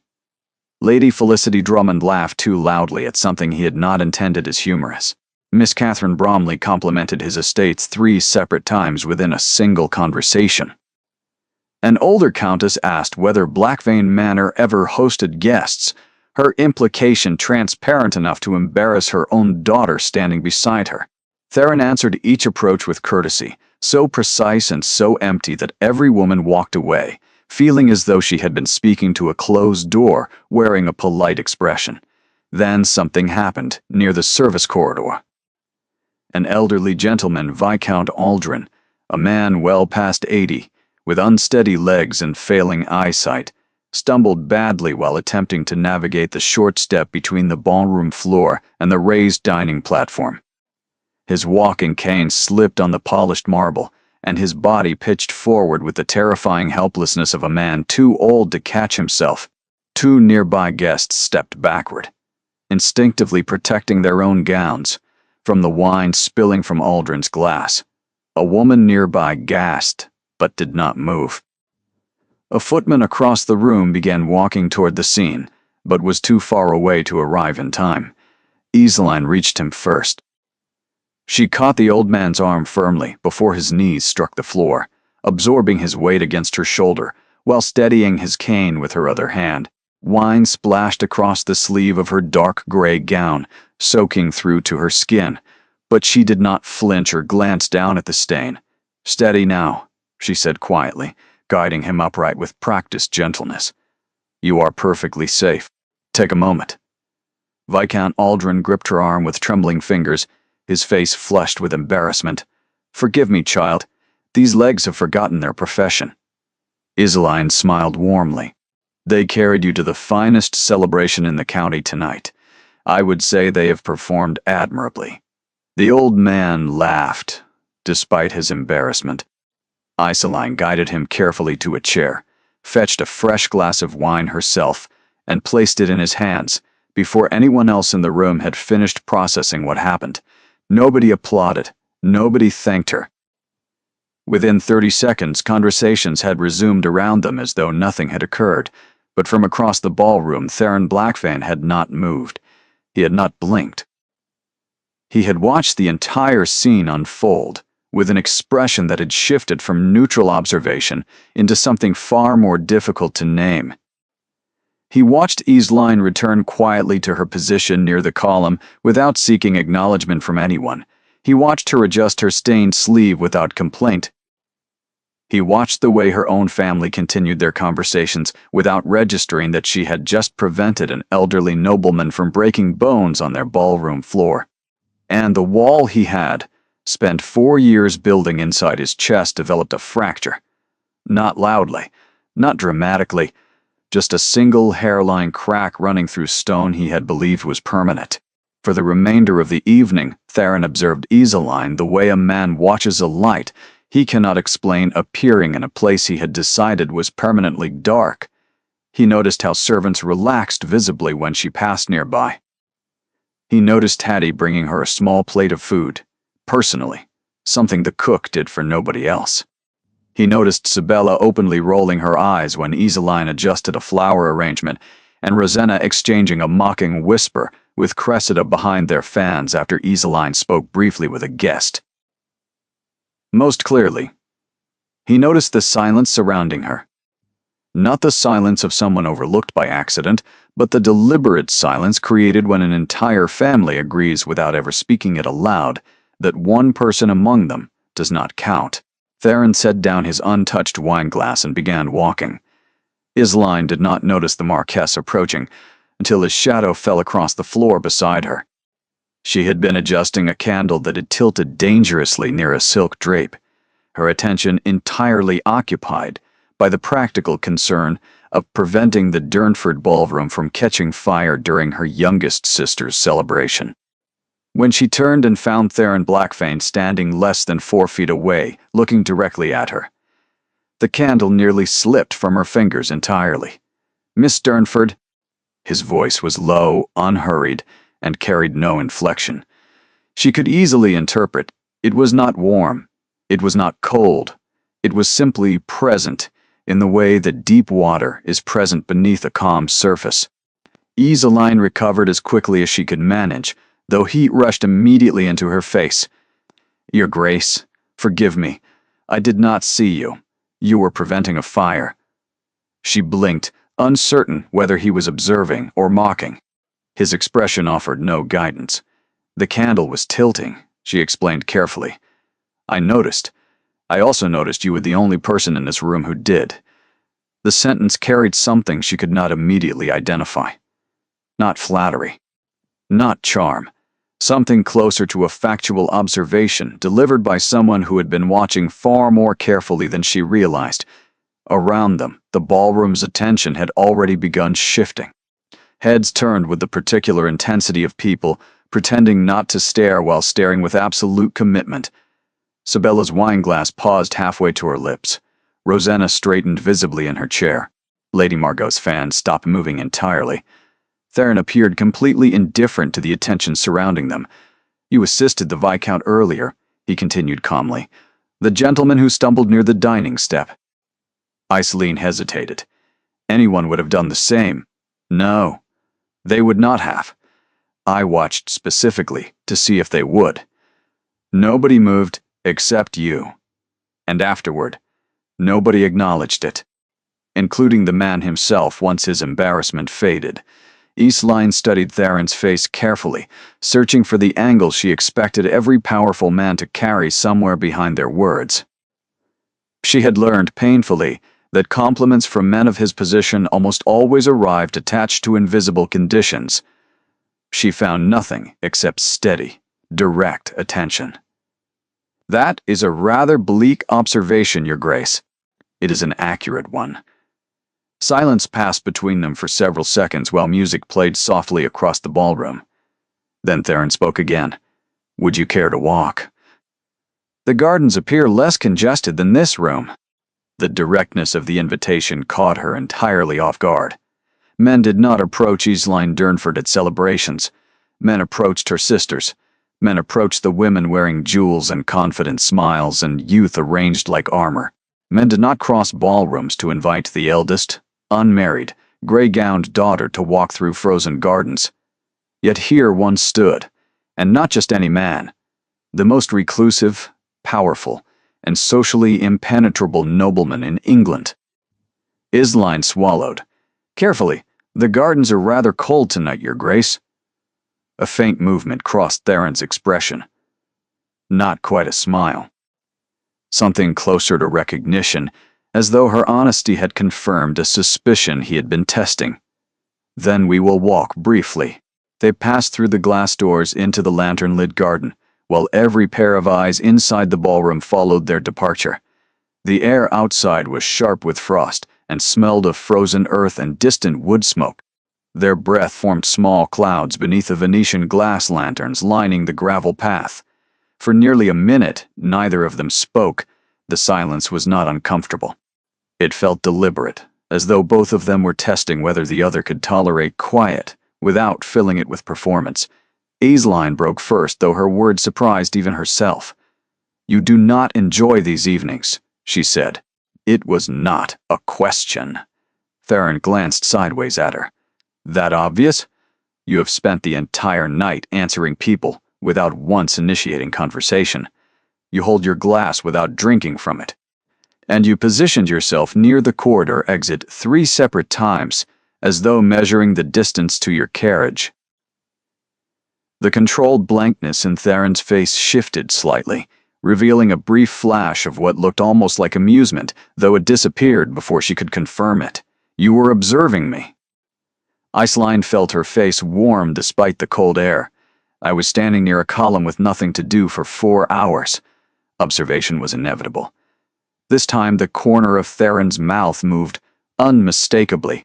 Lady Felicity Drummond laughed too loudly at something he had not intended as humorous. Miss Catherine Bromley complimented his estates 3 separate times within a single conversation. An older countess asked whether Blackfane Manor ever hosted guests, her implication transparent enough to embarrass her own daughter standing beside her. Theron answered each approach with courtesy, so precise and so empty that every woman walked away, feeling as though she had been speaking to a closed door, wearing a polite expression. Then something happened near the service corridor. An elderly gentleman, Viscount Aldrin, a man well past 80, with unsteady legs and failing eyesight, stumbled badly while attempting to navigate the short step between the ballroom floor and the raised dining platform. His walking cane slipped on the polished marble, and his body pitched forward with the terrifying helplessness of a man too old to catch himself. 2 nearby guests stepped backward, instinctively protecting their own gowns from the wine spilling from Aldrin's glass. A woman nearby gasped, but did not move. A footman across the room began walking toward the scene, but was too far away to arrive in time. Iseline reached him first. She caught the old man's arm firmly before his knees struck the floor, absorbing his weight against her shoulder while steadying his cane with her other hand. Wine splashed across the sleeve of her dark gray gown, soaking through to her skin, but she did not flinch or glance down at the stain. "Steady now," she said quietly, guiding him upright with practiced gentleness. "You are perfectly safe. Take a moment." Viscount Aldrin gripped her arm with trembling fingers, his face flushed with embarrassment. "Forgive me, child. These legs have forgotten their profession." Iseline smiled warmly. They carried you to the finest celebration in the county tonight. I would say they have performed admirably. The old man laughed, despite his embarrassment. Iseline guided him carefully to a chair, fetched a fresh glass of wine herself, and placed it in his hands before anyone else in the room had finished processing what happened. Nobody applauded. Nobody thanked her. Within 30 seconds, conversations had resumed around them as though nothing had occurred, but from across the ballroom, Theron Blackfang had not moved. He had not blinked. He had watched the entire scene unfold, with an expression that had shifted from neutral observation into something far more difficult to name. He watched Iseline return quietly to her position near the column without seeking acknowledgement from anyone. He watched her adjust her stained sleeve without complaint. He watched the way her own family continued their conversations without registering that she had just prevented an elderly nobleman from breaking bones on their ballroom floor. And the wall he had spent 4 years building inside his chest developed a fracture. Not loudly, not dramatically, just a single hairline crack running through stone he had believed was permanent. For the remainder of the evening, Theron observed Iseline the way a man watches a light he cannot explain appearing in a place he had decided was permanently dark. He noticed how servants relaxed visibly when she passed nearby. He noticed Hattie bringing her a small plate of food, personally, something the cook did for nobody else. He noticed Sabella openly rolling her eyes when Iseline adjusted a flower arrangement, and Rosanna exchanging a mocking whisper with Cressida behind their fans after Iseline spoke briefly with a guest. Most clearly, he noticed the silence surrounding her. Not the silence of someone overlooked by accident, but the deliberate silence created when an entire family agrees without ever speaking it aloud that one person among them does not count. Theron set down his untouched wineglass and began walking. Iseline did not notice the Marquess approaching until his shadow fell across the floor beside her. She had been adjusting a candle that had tilted dangerously near a silk drape, her attention entirely occupied by the practical concern of preventing the Durnford ballroom from catching fire during her youngest sister's celebration. When she turned and found Theron Blackfang standing less than 4 feet away, looking directly at her, the candle nearly slipped from her fingers entirely. "Miss Durnford," his voice was low, unhurried, and carried no inflection. She could easily interpret. It was not warm. It was not cold. It was simply present, in the way that deep water is present beneath a calm surface. Iseline recovered as quickly as she could manage, though heat rushed immediately into her face. "Your Grace, forgive me. I did not see you. You were preventing a fire." She blinked, uncertain whether he was observing or mocking. His expression offered no guidance. "The candle was tilting," she explained carefully. "I noticed. I also noticed you were the only person in this room who did." The sentence carried something she could not immediately identify. Not flattery. Not charm. Something closer to a factual observation delivered by someone who had been watching far more carefully than she realized. Around them, the ballroom's attention had already begun shifting. Heads turned with the particular intensity of people, pretending not to stare while staring with absolute commitment. Sabella's wineglass paused halfway to her lips. Rosanna straightened visibly in her chair. Lady Margot's fan stopped moving entirely. Theron appeared completely indifferent to the attention surrounding them. "You assisted the Viscount earlier," he continued calmly. "The gentleman who stumbled near the dining step." Iseline hesitated. Anyone would have done the same. No, they would not have. I watched specifically to see if they would. Nobody moved except you. And afterward, nobody acknowledged it, including the man himself once his embarrassment faded. Iseline studied Theron's face carefully, searching for the angle she expected every powerful man to carry somewhere behind their words. She had learned painfully that compliments from men of his position almost always arrived attached to invisible conditions. She found nothing except steady, direct attention. "That is a rather bleak observation, Your Grace." It is an accurate one. Silence passed between them for several seconds while music played softly across the ballroom. Then Theron spoke again. Would you care to walk? The gardens appear less congested than this room. The directness of the invitation caught her entirely off guard. Men did not approach Iselin Durnford at celebrations. Men approached her sisters. Men approached the women wearing jewels and confident smiles and youth arranged like armor. Men did not cross ballrooms to invite the eldest, unmarried, gray-gowned daughter to walk through frozen gardens. Yet here one stood, and not just any man. The most reclusive, powerful, and socially impenetrable nobleman in England. Iselin swallowed. Carefully, the gardens are rather cold tonight, Your Grace. A faint movement crossed Theron's expression. Not quite a smile. Something closer to recognition, as though her honesty had confirmed a suspicion he had been testing. Then we will walk briefly. They passed through the glass doors into the lantern-lit garden, while every pair of eyes inside the ballroom followed their departure. The air outside was sharp with frost and smelled of frozen earth and distant wood smoke. Their breath formed small clouds beneath the Venetian glass lanterns lining the gravel path. For nearly a minute, neither of them spoke. The silence was not uncomfortable. It felt deliberate, as though both of them were testing whether the other could tolerate quiet without filling it with performance. Iselin broke first, though her words surprised even herself. You do not enjoy these evenings, she said. It was not a question. Theron glanced sideways at her. That obvious? You have spent the entire night answering people without once initiating conversation. You hold your glass without drinking from it. And you positioned yourself near the corridor exit 3 separate times, as though measuring the distance to your carriage. The controlled blankness in Theron's face shifted slightly, revealing a brief flash of what looked almost like amusement, though it disappeared before she could confirm it. You were observing me. Iselin felt her face warm despite the cold air. I was standing near a column with nothing to do for 4 hours. Observation was inevitable. This time the corner of Theron's mouth moved unmistakably.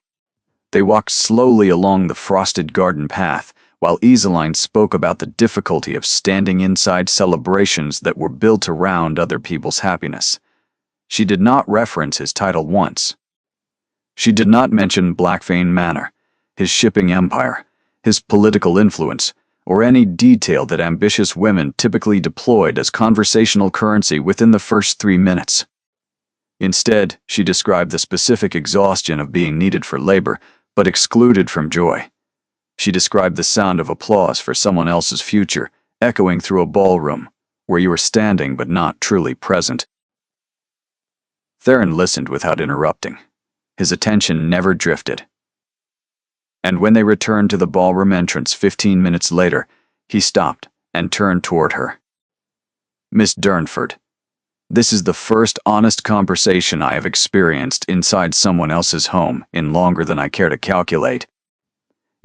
They walked slowly along the frosted garden path, while Iselin spoke about the difficulty of standing inside celebrations that were built around other people's happiness. She did not reference his title once. She did not mention Blackvane Manor, his shipping empire, his political influence, or any detail that ambitious women typically deployed as conversational currency within the first 3 minutes. Instead, she described the specific exhaustion of being needed for labor, but excluded from joy. She described the sound of applause for someone else's future, echoing through a ballroom, where you were standing but not truly present. Theron listened without interrupting. His attention never drifted. And when they returned to the ballroom entrance 15 minutes later, he stopped and turned toward her. Miss Durnford, this is the first honest conversation I have experienced inside someone else's home in longer than I care to calculate.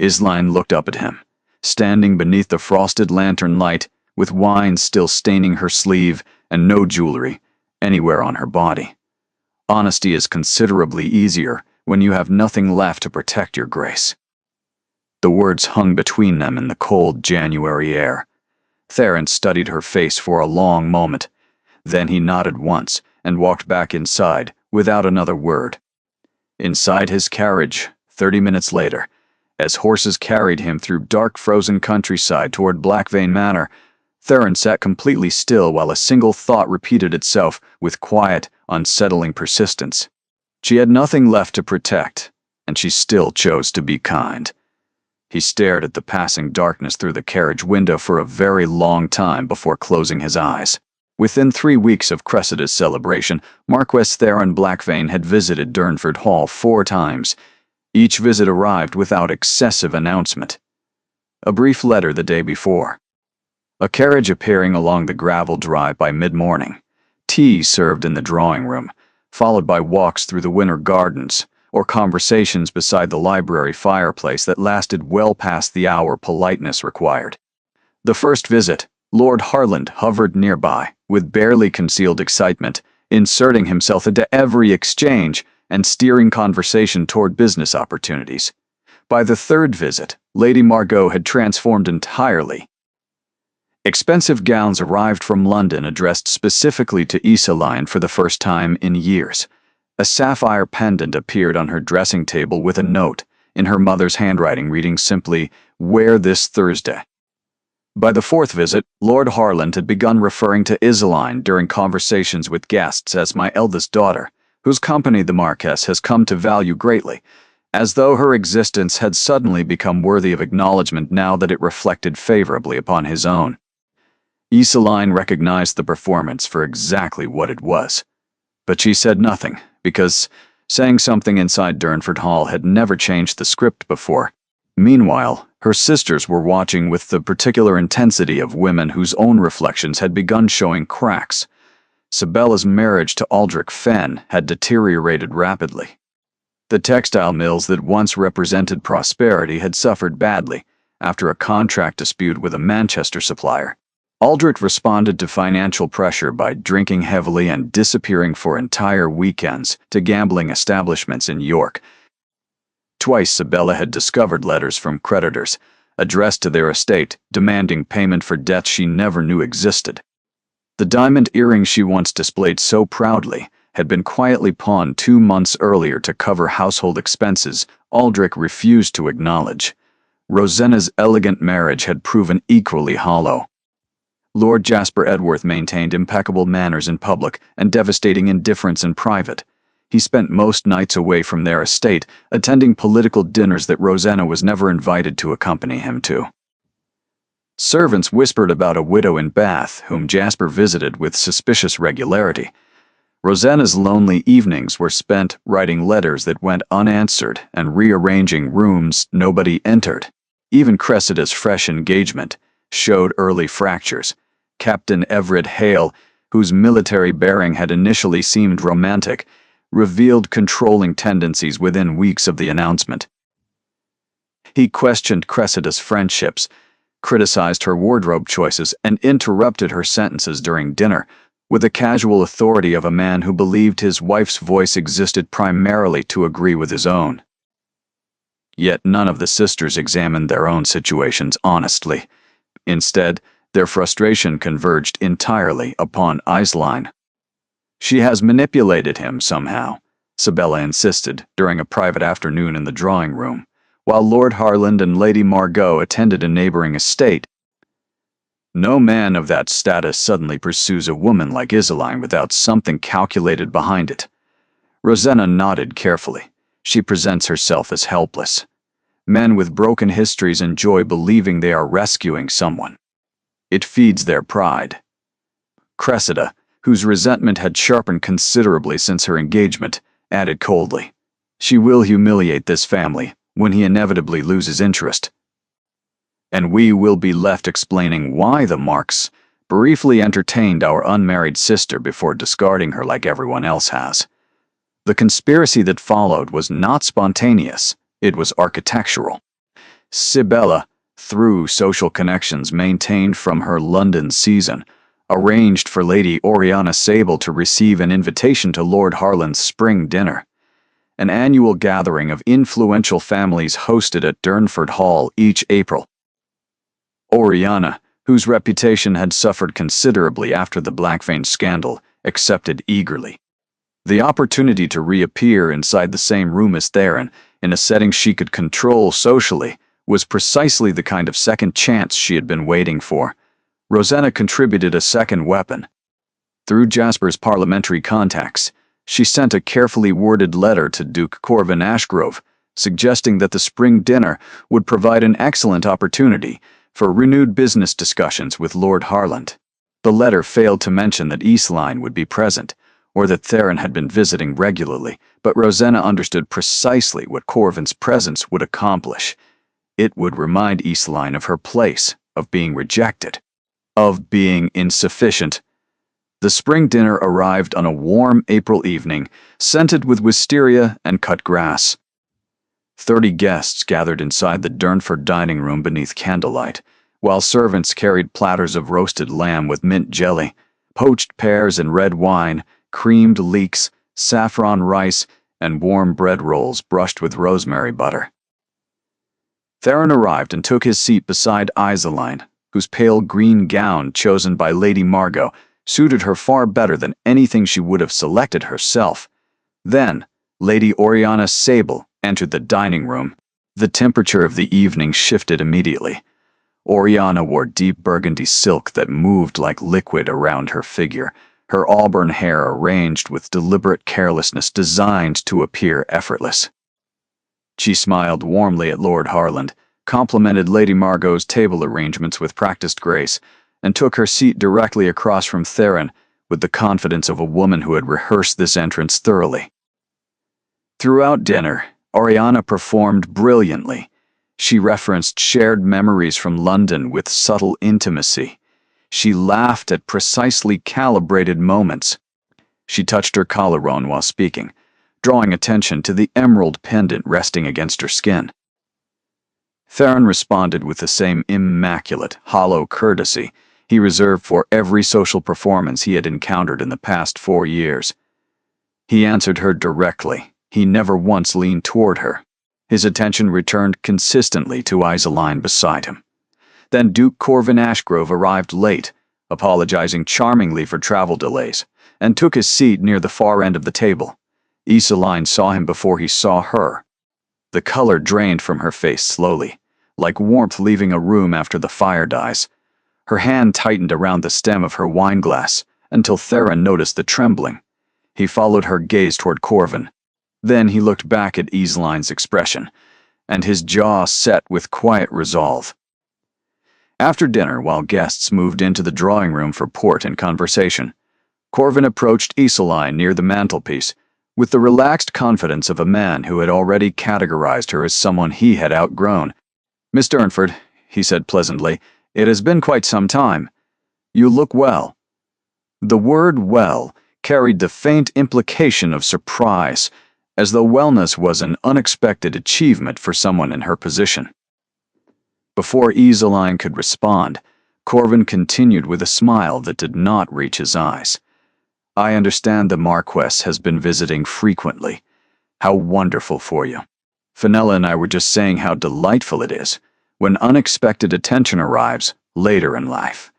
Iselin looked up at him, standing beneath the frosted lantern light, with wine still staining her sleeve and no jewelry anywhere on her body. Honesty is considerably easier when you have nothing left to protect your grace. The words hung between them in the cold January air. Theron studied her face for a long moment. Then he nodded once and walked back inside without another word. Inside his carriage, 30 minutes later, as horses carried him through dark frozen countryside toward Blackvane Manor, Theron sat completely still while a single thought repeated itself with quiet, unsettling persistence. She had nothing left to protect, and she still chose to be kind. He stared at the passing darkness through the carriage window for a very long time before closing his eyes. Within 3 weeks of Cressida's celebration, Marquess Theron Blackvane had visited Durnford Hall 4 times. Each visit arrived without excessive announcement. A brief letter the day before. A carriage appearing along the gravel drive by mid-morning. Tea served in the drawing room, followed by walks through the winter gardens, or conversations beside the library fireplace that lasted well past the hour politeness required. The first visit, Lord Harland hovered nearby, with barely concealed excitement, inserting himself into every exchange and steering conversation toward business opportunities. By the third visit, Lady Margot had transformed entirely. Expensive gowns arrived from London addressed specifically to Iseline for the first time in years. A sapphire pendant appeared on her dressing table with a note, in her mother's handwriting reading simply, "Wear this Thursday." By the fourth visit, Lord Harland had begun referring to Iseline during conversations with guests as my eldest daughter, whose company the Marquess has come to value greatly, as though her existence had suddenly become worthy of acknowledgement now that it reflected favorably upon his own. Iseline recognized the performance for exactly what it was. But she said nothing, because saying something inside Durnford Hall had never changed the script before. Meanwhile, her sisters were watching with the particular intensity of women whose own reflections had begun showing cracks. Sibella's marriage to Aldrich Fenn had deteriorated rapidly. The textile mills that once represented prosperity had suffered badly after a contract dispute with a Manchester supplier. Aldrich responded to financial pressure by drinking heavily and disappearing for entire weekends to gambling establishments in York. Twice Sibella had discovered letters from creditors, addressed to their estate, demanding payment for debts she never knew existed. The diamond earrings she once displayed so proudly had been quietly pawned 2 months earlier to cover household expenses Aldrich refused to acknowledge. Rosanna's elegant marriage had proven equally hollow. Lord Jasper Edworth maintained impeccable manners in public and devastating indifference in private. He spent most nights away from their estate, attending political dinners that Rosanna was never invited to accompany him to. Servants whispered about a widow in Bath whom Jasper visited with suspicious regularity. Rosanna's lonely evenings were spent writing letters that went unanswered and rearranging rooms nobody entered. Even Cressida's fresh engagement showed early fractures. Captain Everett Hale, whose military bearing had initially seemed romantic, revealed controlling tendencies within weeks of the announcement. He questioned Cressida's friendships, criticized her wardrobe choices, and interrupted her sentences during dinner, with the casual authority of a man who believed his wife's voice existed primarily to agree with his own. Yet none of the sisters examined their own situations honestly. Instead, their frustration converged entirely upon Iseline. "She has manipulated him somehow," Sibella insisted during a private afternoon in the drawing room, while Lord Harland and Lady Margot attended a neighboring estate. "No man of that status suddenly pursues a woman like Iseline without something calculated behind it." Rosanna nodded carefully. "She presents herself as helpless. Men with broken histories enjoy believing they are rescuing someone. It feeds their pride." Cressida, whose resentment had sharpened considerably since her engagement, added coldly, "She will humiliate this family when he inevitably loses interest. And we will be left explaining why the Marks briefly entertained our unmarried sister before discarding her like everyone else has." The conspiracy that followed was not spontaneous, it was architectural. Sibella, through social connections maintained from her London season, arranged for Lady Oriana Sable to receive an invitation to Lord Harland's spring dinner, an annual gathering of influential families hosted at Durnford Hall each April. Oriana, whose reputation had suffered considerably after the Blackfane scandal, accepted eagerly. The opportunity to reappear inside the same room as Theron, in a setting she could control socially, was precisely the kind of second chance she had been waiting for. Rosanna contributed a second weapon. Through Jasper's parliamentary contacts, she sent a carefully worded letter to Duke Corvin Ashgrove, suggesting that the spring dinner would provide an excellent opportunity for renewed business discussions with Lord Harland. The letter failed to mention that Iseline would be present, or that Theron had been visiting regularly, but Rosanna understood precisely what Corvin's presence would accomplish. It would remind Iseline of her place, of being rejected, of being insufficient. The spring dinner arrived on a warm April evening, scented with wisteria and cut grass. 30 guests gathered inside the Durnford dining room beneath candlelight, while servants carried platters of roasted lamb with mint jelly, poached pears and red wine, creamed leeks, saffron rice, and warm bread rolls brushed with rosemary butter. Theron arrived and took his seat beside Isoline, whose pale green gown, chosen by Lady Margot, suited her far better than anything she would have selected herself. Then, Lady Oriana Sable entered the dining room. The temperature of the evening shifted immediately. Oriana wore deep burgundy silk that moved like liquid around her figure, her auburn hair arranged with deliberate carelessness designed to appear effortless. She smiled warmly at Lord Harland, complimented Lady Margot's table arrangements with practiced grace, and took her seat directly across from Theron with the confidence of a woman who had rehearsed this entrance thoroughly. Throughout dinner, Oriana performed brilliantly. She referenced shared memories from London with subtle intimacy. She laughed at precisely calibrated moments. She touched her collarbone while speaking, drawing attention to the emerald pendant resting against her skin. Theron responded with the same immaculate, hollow courtesy he reserved for every social performance he had encountered in the past 4 years. He answered her directly. He never once leaned toward her. His attention returned consistently to Isoline beside him. Then Duke Corvin Ashgrove arrived late, apologizing charmingly for travel delays, and took his seat near the far end of the table. Isoline saw him before he saw her. The color drained from her face slowly, like warmth leaving a room after the fire dies. Her hand tightened around the stem of her wineglass until Theron noticed the trembling. He followed her gaze toward Corvin. Then he looked back at Isoline's expression, and his jaw set with quiet resolve. After dinner, while guests moved into the drawing room for port and conversation, Corvin approached Isoline near the mantelpiece, with the relaxed confidence of a man who had already categorized her as someone he had outgrown. "Miss Durnford," he said pleasantly, "it has been quite some time. You look well." The word well carried the faint implication of surprise, as though wellness was an unexpected achievement for someone in her position. Before Isoline could respond, Corvin continued with a smile that did not reach his eyes. "I understand the Marquess has been visiting frequently. How wonderful for you. Fenella and I were just saying how delightful it is when unexpected attention arrives later in life."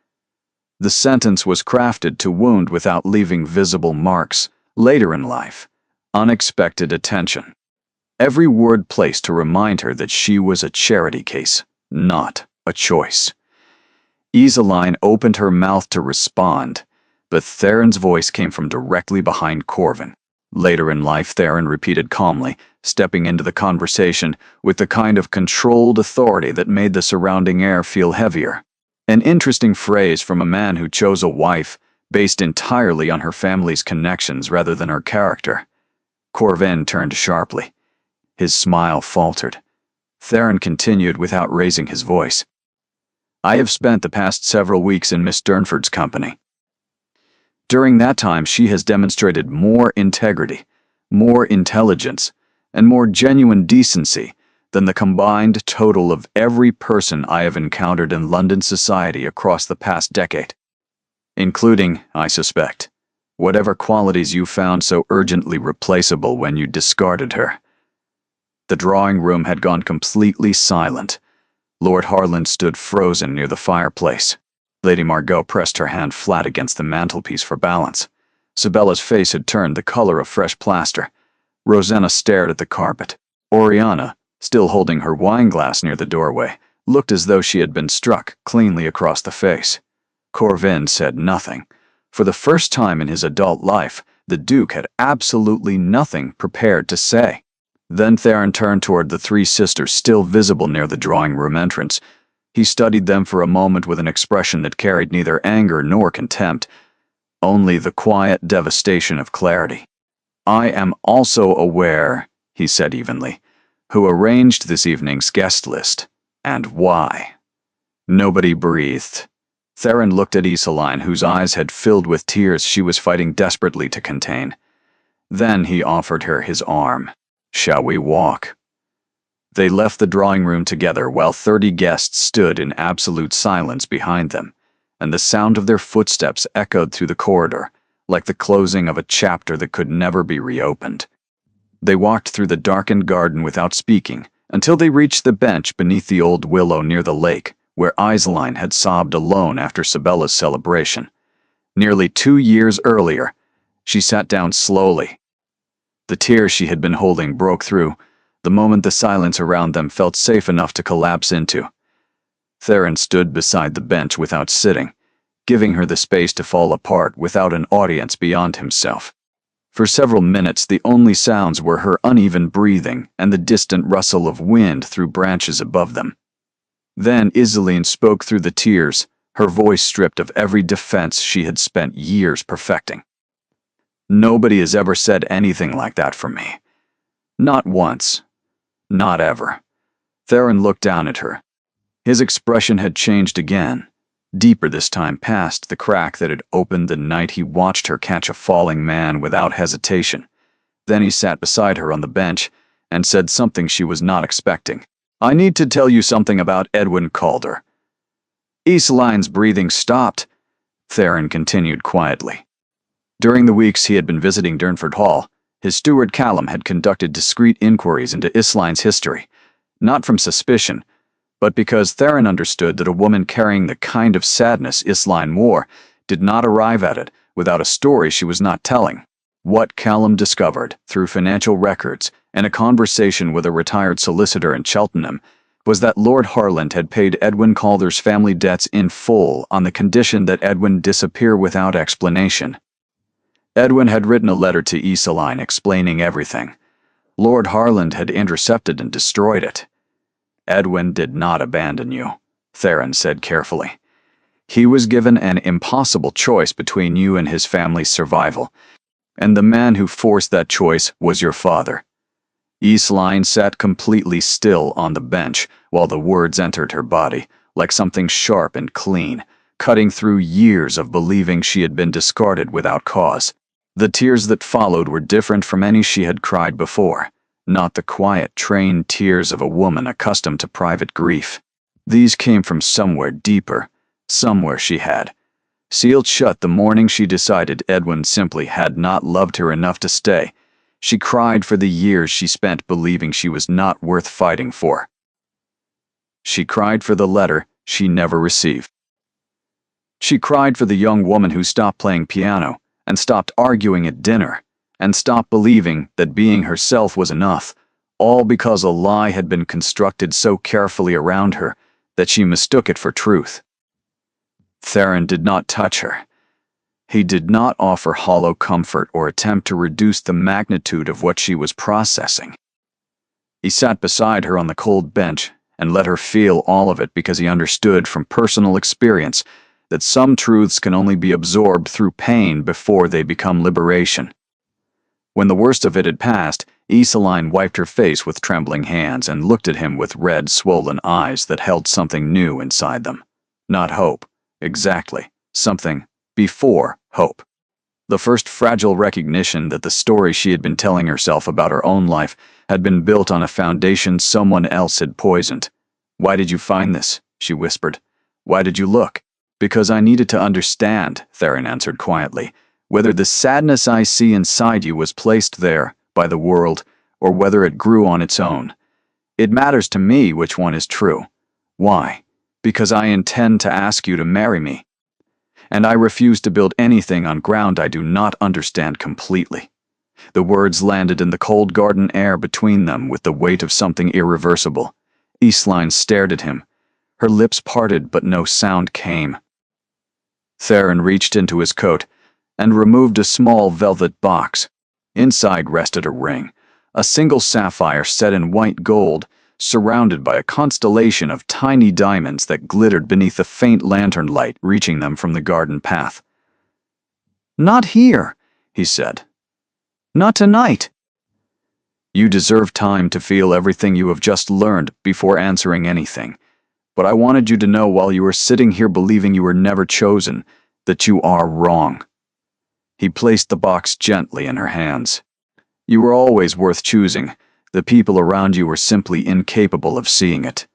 The sentence was crafted to wound without leaving visible marks. Later in life. Unexpected attention. Every word placed to remind her that she was a charity case, not a choice. Isoline opened her mouth to respond, but Theron's voice came from directly behind Corvin. "Later in life," Theron repeated calmly, stepping into the conversation with the kind of controlled authority that made the surrounding air feel heavier. An interesting phrase from a man who chose a wife based entirely on her family's connections rather than her character. Corvin turned sharply. His smile faltered. Theron continued without raising his voice. "I have spent the past several weeks in Miss Durnford's company. During that time, she has demonstrated more integrity, more intelligence, and more genuine decency than the combined total of every person I have encountered in London society across the past decade. Including, I suspect, whatever qualities you found so urgently replaceable when you discarded her." The drawing room had gone completely silent. Lord Harland stood frozen near the fireplace. Lady Margot pressed her hand flat against the mantelpiece for balance. Sabella's face had turned the color of fresh plaster. Rosanna stared at the carpet. Oriana, still holding her wineglass near the doorway, looked as though she had been struck cleanly across the face. Corvin said nothing. For the first time in his adult life, the Duke had absolutely nothing prepared to say. Then Theron turned toward the 3 sisters still visible near the drawing room entrance. He studied them for a moment with an expression that carried neither anger nor contempt, only the quiet devastation of clarity. "I am also aware," he said evenly, "who arranged this evening's guest list, and why." Nobody breathed. Theron looked at Isoline, whose eyes had filled with tears she was fighting desperately to contain. Then he offered her his arm. "Shall we walk?" They left the drawing room together while 30 guests stood in absolute silence behind them, and the sound of their footsteps echoed through the corridor, like the closing of a chapter that could never be reopened. They walked through the darkened garden without speaking until they reached the bench beneath the old willow near the lake, where Iseline had sobbed alone after Sibella's celebration. Nearly 2 years earlier, she sat down slowly. The tears she had been holding broke through, the moment the silence around them felt safe enough to collapse into. Theron stood beside the bench without sitting, giving her the space to fall apart without an audience beyond himself. For several minutes, the only sounds were her uneven breathing and the distant rustle of wind through branches above them. Then Iseline spoke through the tears, her voice stripped of every defense she had spent years perfecting. "Nobody has ever said anything like that for me. Not once. Not ever." Theron looked down at her. His expression had changed again, deeper this time, past the crack that had opened the night he watched her catch a falling man without hesitation. Then he sat beside her on the bench and said something she was not expecting. "I need to tell you something about Edwin Calder." Iseline's breathing stopped. Theron continued quietly. During the weeks he had been visiting Durnford Hall, his steward Callum had conducted discreet inquiries into Iseline's history, not from suspicion, but because Theron understood that a woman carrying the kind of sadness Iseline wore did not arrive at it without a story she was not telling. What Callum discovered, through financial records and a conversation with a retired solicitor in Cheltenham, was that Lord Harland had paid Edwin Calder's family debts in full on the condition that Edwin disappear without explanation. Edwin had written a letter to Iseline explaining everything. Lord Harland had intercepted and destroyed it. "Edwin did not abandon you," Theron said carefully. "He was given an impossible choice between you and his family's survival, and the man who forced that choice was your father." Iseline sat completely still on the bench while the words entered her body, like something sharp and clean, cutting through years of believing she had been discarded without cause. The tears that followed were different from any she had cried before, not the quiet, trained tears of a woman accustomed to private grief. These came from somewhere deeper, somewhere she had sealed shut the morning she decided Edwin simply had not loved her enough to stay. She cried for the years she spent believing she was not worth fighting for. She cried for the letter she never received. She cried for the young woman who stopped playing piano and stopped arguing at dinner and stopped believing that being herself was enough, all because a lie had been constructed so carefully around her that she mistook it for truth. Theron did not touch her. He did not offer hollow comfort or attempt to reduce the magnitude of what she was processing. He sat beside her on the cold bench and let her feel all of it because he understood from personal experience that some truths can only be absorbed through pain before they become liberation. When the worst of it had passed, Iseline wiped her face with trembling hands and looked at him with red, swollen eyes that held something new inside them. Not hope, exactly, something before hope. The first fragile recognition that the story she had been telling herself about her own life had been built on a foundation someone else had poisoned. "Why did you find this?" she whispered. "Why did you look?" "Because I needed to understand," Theron answered quietly, "whether the sadness I see inside you was placed there by the world or whether it grew on its own. It matters to me which one is true. Why? Because I intend to ask you to marry me. And I refuse to build anything on ground I do not understand completely." The words landed in the cold garden air between them with the weight of something irreversible. Iseline stared at him. Her lips parted, but no sound came. Theron reached into his coat and removed a small velvet box. Inside rested a ring, a single sapphire set in white gold, surrounded by a constellation of tiny diamonds that glittered beneath the faint lantern light reaching them from the garden path. "Not here," he said. "Not tonight." "You deserve time to feel everything you have just learned before answering anything. But I wanted you to know while you were sitting here believing you were never chosen, that you are wrong." He placed the box gently in her hands. "You were always worth choosing. The people around you were simply incapable of seeing it."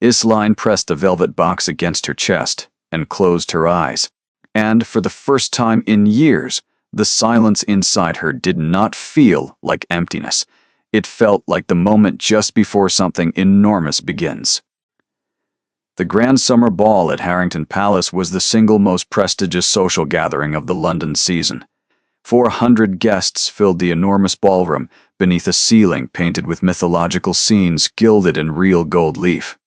Iseline pressed the velvet box against her chest and closed her eyes. and for the first time in years, the silence inside her did not feel like emptiness. It felt like the moment just before something enormous begins. The Grand Summer Ball at Harrington Palace was the single most prestigious social gathering of the London season. 400 guests filled the enormous ballroom beneath a ceiling painted with mythological scenes gilded in real gold leaf.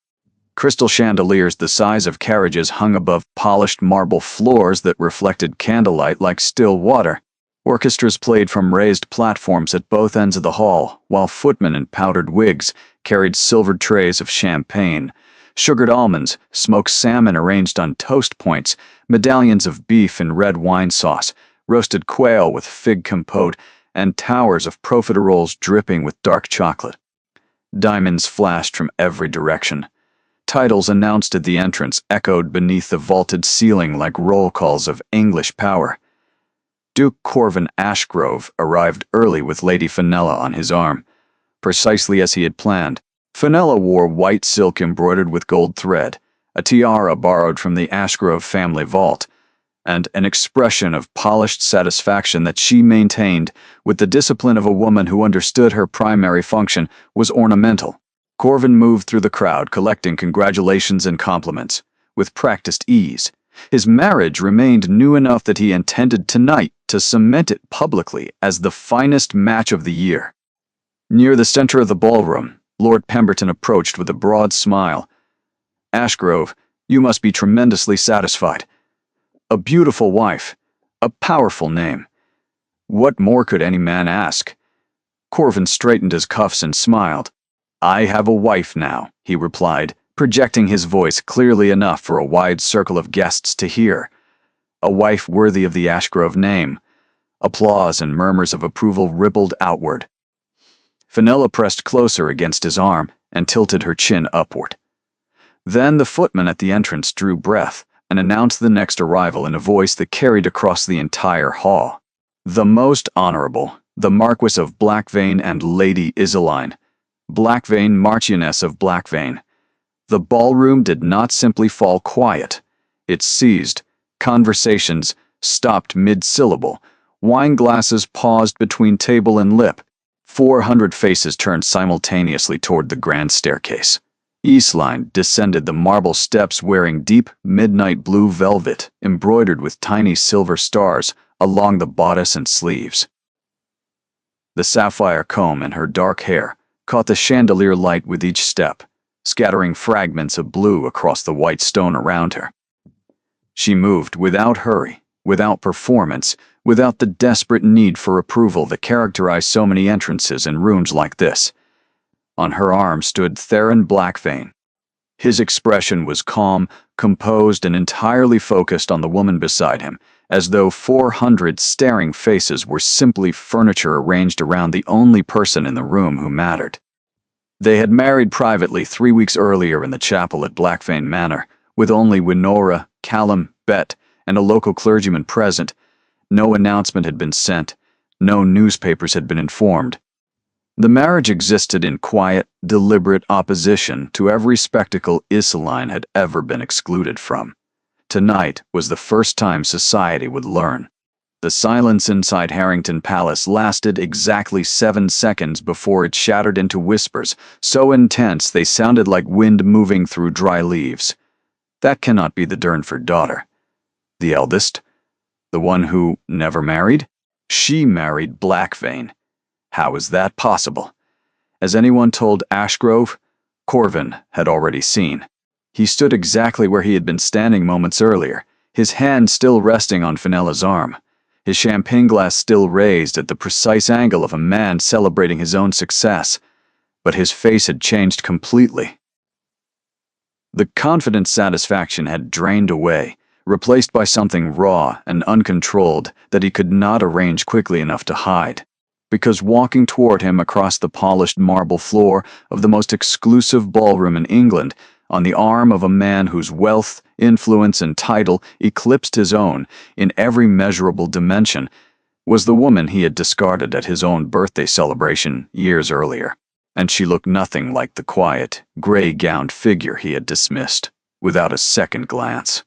Crystal chandeliers the size of carriages hung above polished marble floors that reflected candlelight like still water. Orchestras played from raised platforms at both ends of the hall, while footmen in powdered wigs carried silvered trays of champagne, sugared almonds, smoked salmon arranged on toast points, medallions of beef in red wine sauce, roasted quail with fig compote, and towers of profiteroles dripping with dark chocolate. Diamonds flashed from every direction. Titles announced at the entrance echoed beneath the vaulted ceiling like roll calls of English power. Duke Corvin Ashgrove arrived early with Lady Fenella on his arm, precisely as he had planned. Fenella wore white silk embroidered with gold thread, a tiara borrowed from the Ashgrove family vault, and an expression of polished satisfaction that she maintained with the discipline of a woman who understood her primary function was ornamental. Corvin moved through the crowd collecting congratulations and compliments, with practiced ease. His marriage remained new enough that he intended tonight to cement it publicly as the finest match of the year. Near the center of the ballroom, Lord Pemberton approached with a broad smile. "Ashgrove, you must be tremendously satisfied. A beautiful wife, a powerful name. What more could any man ask?" Corvin straightened his cuffs and smiled. "I have a wife now," he replied, projecting his voice clearly enough for a wide circle of guests to hear. "A wife worthy of the Ashgrove name." Applause and murmurs of approval rippled outward. Fenella pressed closer against his arm and tilted her chin upward. Then the footman at the entrance drew breath and announced the next arrival in a voice that carried across the entire hall. "The Most Honorable, the Marquis of Blackvane and Lady Isoline, Blackvane, Marchioness of Blackvane." The ballroom did not simply fall quiet. It ceased. Conversations stopped mid-syllable. Wine glasses paused between table and lip. 400 faces turned simultaneously toward the grand staircase. Isoline descended the marble steps wearing deep midnight blue velvet embroidered with tiny silver stars along the bodice and sleeves. The sapphire comb in her dark hair caught the chandelier light with each step, scattering fragments of blue across the white stone around her. She moved without hurry, without performance, without the desperate need for approval that characterized so many entrances in rooms like this. On her arm stood Theron Blackvane. His expression was calm, composed, and entirely focused on the woman beside him, as though 400 staring faces were simply furniture arranged around the only person in the room who mattered. They had married privately 3 weeks earlier in the chapel at Blackvane Manor, with only Winora, Callum, Bet, and a local clergyman present. No announcement had been sent. No newspapers had been informed. The marriage existed in quiet, deliberate opposition to every spectacle Isoline had ever been excluded from. Tonight was the first time society would learn. The silence inside Harrington Palace lasted exactly 7 seconds before it shattered into whispers, so intense they sounded like wind moving through dry leaves. That cannot be the Durnford daughter. The eldest? The one who never married? She married Blackvane. How is that possible? As anyone told Ashgrove, Corvin had already seen. He stood exactly where he had been standing moments earlier, his hand still resting on Fenella's arm, his champagne glass still raised at the precise angle of a man celebrating his own success. But his face had changed completely. The confident satisfaction had drained away, replaced by something raw and uncontrolled that he could not arrange quickly enough to hide. Because walking toward him across the polished marble floor of the most exclusive ballroom in England, on the arm of a man whose wealth, influence, and title eclipsed his own in every measurable dimension, was the woman he had discarded at his own birthday celebration years earlier. And she looked nothing like the quiet, gray-gowned figure he had dismissed, without a second glance.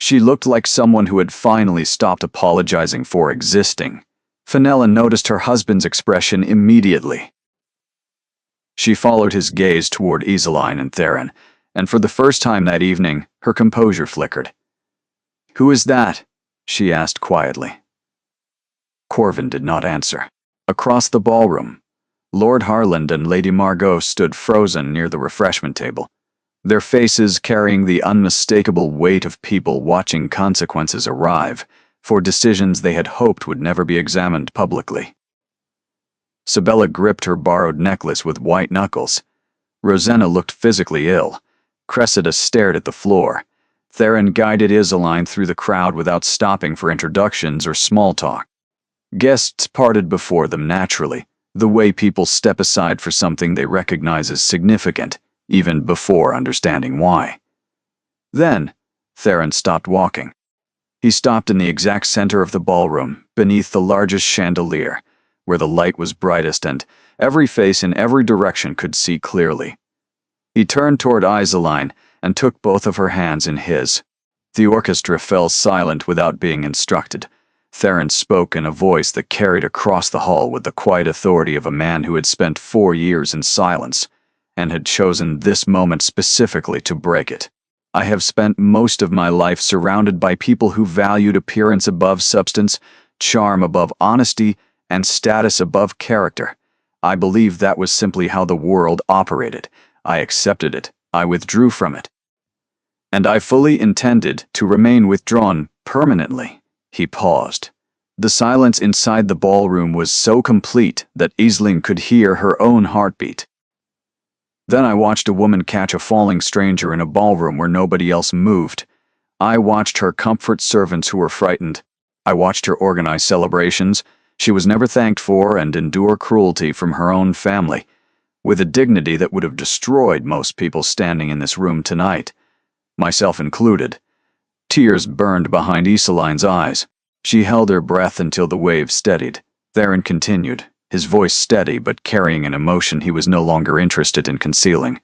She looked like someone who had finally stopped apologizing for existing. Fenella noticed her husband's expression immediately. She followed his gaze toward Iseline and Theron, and for the first time that evening, her composure flickered. "Who is that?" she asked quietly. Corvin did not answer. Across the ballroom, Lord Harland and Lady Margot stood frozen near the refreshment table, their faces carrying the unmistakable weight of people watching consequences arrive for decisions they had hoped would never be examined publicly. Sabella gripped her borrowed necklace with white knuckles. Rosanna looked physically ill. Cressida stared at the floor. Theron guided Iseline through the crowd without stopping for introductions or small talk. Guests parted before them naturally, the way people step aside for something they recognize as significant, even before understanding why. Then, Theron stopped walking. He stopped in the exact center of the ballroom, beneath the largest chandelier, where the light was brightest and every face in every direction could see clearly. He turned toward Iseline and took both of her hands in his. The orchestra fell silent without being instructed. Theron spoke in a voice that carried across the hall with the quiet authority of a man who had spent 4 years in silence and had chosen this moment specifically to break it. "I have spent most of my life surrounded by people who valued appearance above substance, charm above honesty, and status above character. I believed that was simply how the world operated. I accepted it. I withdrew from it. And I fully intended to remain withdrawn permanently." He paused. The silence inside the ballroom was so complete that Iseline could hear her own heartbeat. "Then I watched a woman catch a falling stranger in a ballroom where nobody else moved. I watched her comfort servants who were frightened. I watched her organize celebrations she was never thanked for and endure cruelty from her own family, with a dignity that would have destroyed most people standing in this room tonight, myself included." Tears burned behind Iseline's eyes. She held her breath until the wave steadied. Theron continued, his voice steady but carrying an emotion he was no longer interested in concealing.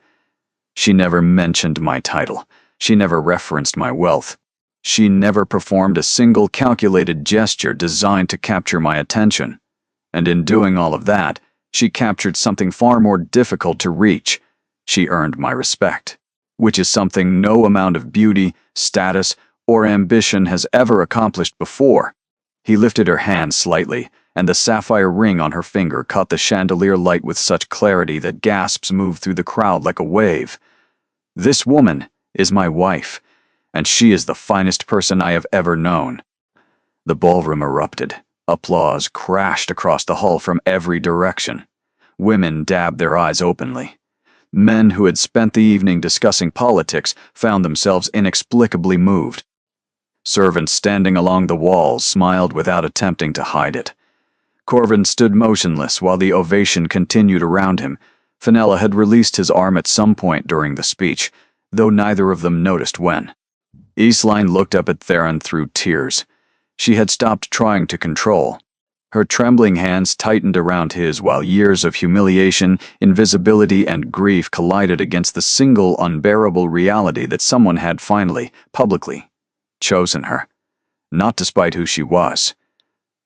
"She never mentioned my title. She never referenced my wealth. She never performed a single calculated gesture designed to capture my attention. And in doing all of that, she captured something far more difficult to reach. She earned my respect, which is something no amount of beauty, status, or ambition has ever accomplished before." He lifted her hand slightly, and the sapphire ring on her finger caught the chandelier light with such clarity that gasps moved through the crowd like a wave. "This woman is my wife, and she is the finest person I have ever known." The ballroom erupted. Applause crashed across the hall from every direction. Women dabbed their eyes openly. Men who had spent the evening discussing politics found themselves inexplicably moved. Servants standing along the walls smiled without attempting to hide it. Corvin stood motionless while the ovation continued around him. Fenella had released his arm at some point during the speech, though neither of them noticed when. Iseline looked up at Theron through tears. She had stopped trying to control. Her trembling hands tightened around his while years of humiliation, invisibility, and grief collided against the single unbearable reality that someone had finally, publicly, chosen her. Not despite who she was.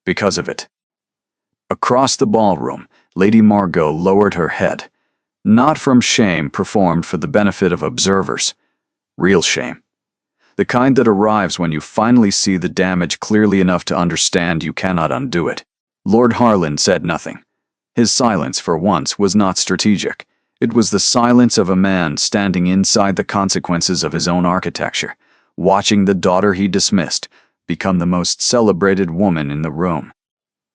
Because of it. Across the ballroom, Lady Margot lowered her head. Not from shame performed for the benefit of observers. Real shame. The kind that arrives when you finally see the damage clearly enough to understand you cannot undo it. Lord Harland said nothing. His silence, for once, was not strategic. It was the silence of a man standing inside the consequences of his own architecture, watching the daughter he dismissed become the most celebrated woman in the room.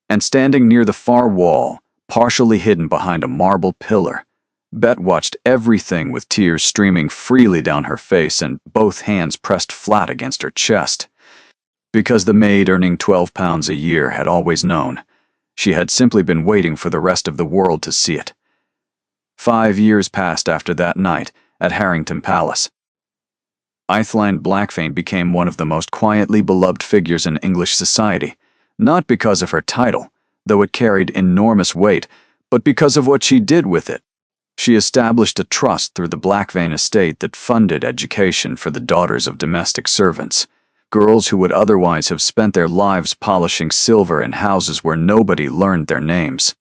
And standing near the far wall, partially hidden behind a marble pillar, Bet watched everything with tears streaming freely down her face and both hands pressed flat against her chest. Because the maid earning £12 a year had always known, she had simply been waiting for the rest of the world to see it. 5 years passed after that night at Harrington Palace. Iseline Blackfane became one of the most quietly beloved figures in English society, not because of her title, though it carried enormous weight, but because of what she did with it. She established a trust through the Blackfane estate that funded education for the daughters of domestic servants, girls who would otherwise have spent their lives polishing silver in houses where nobody learned their names.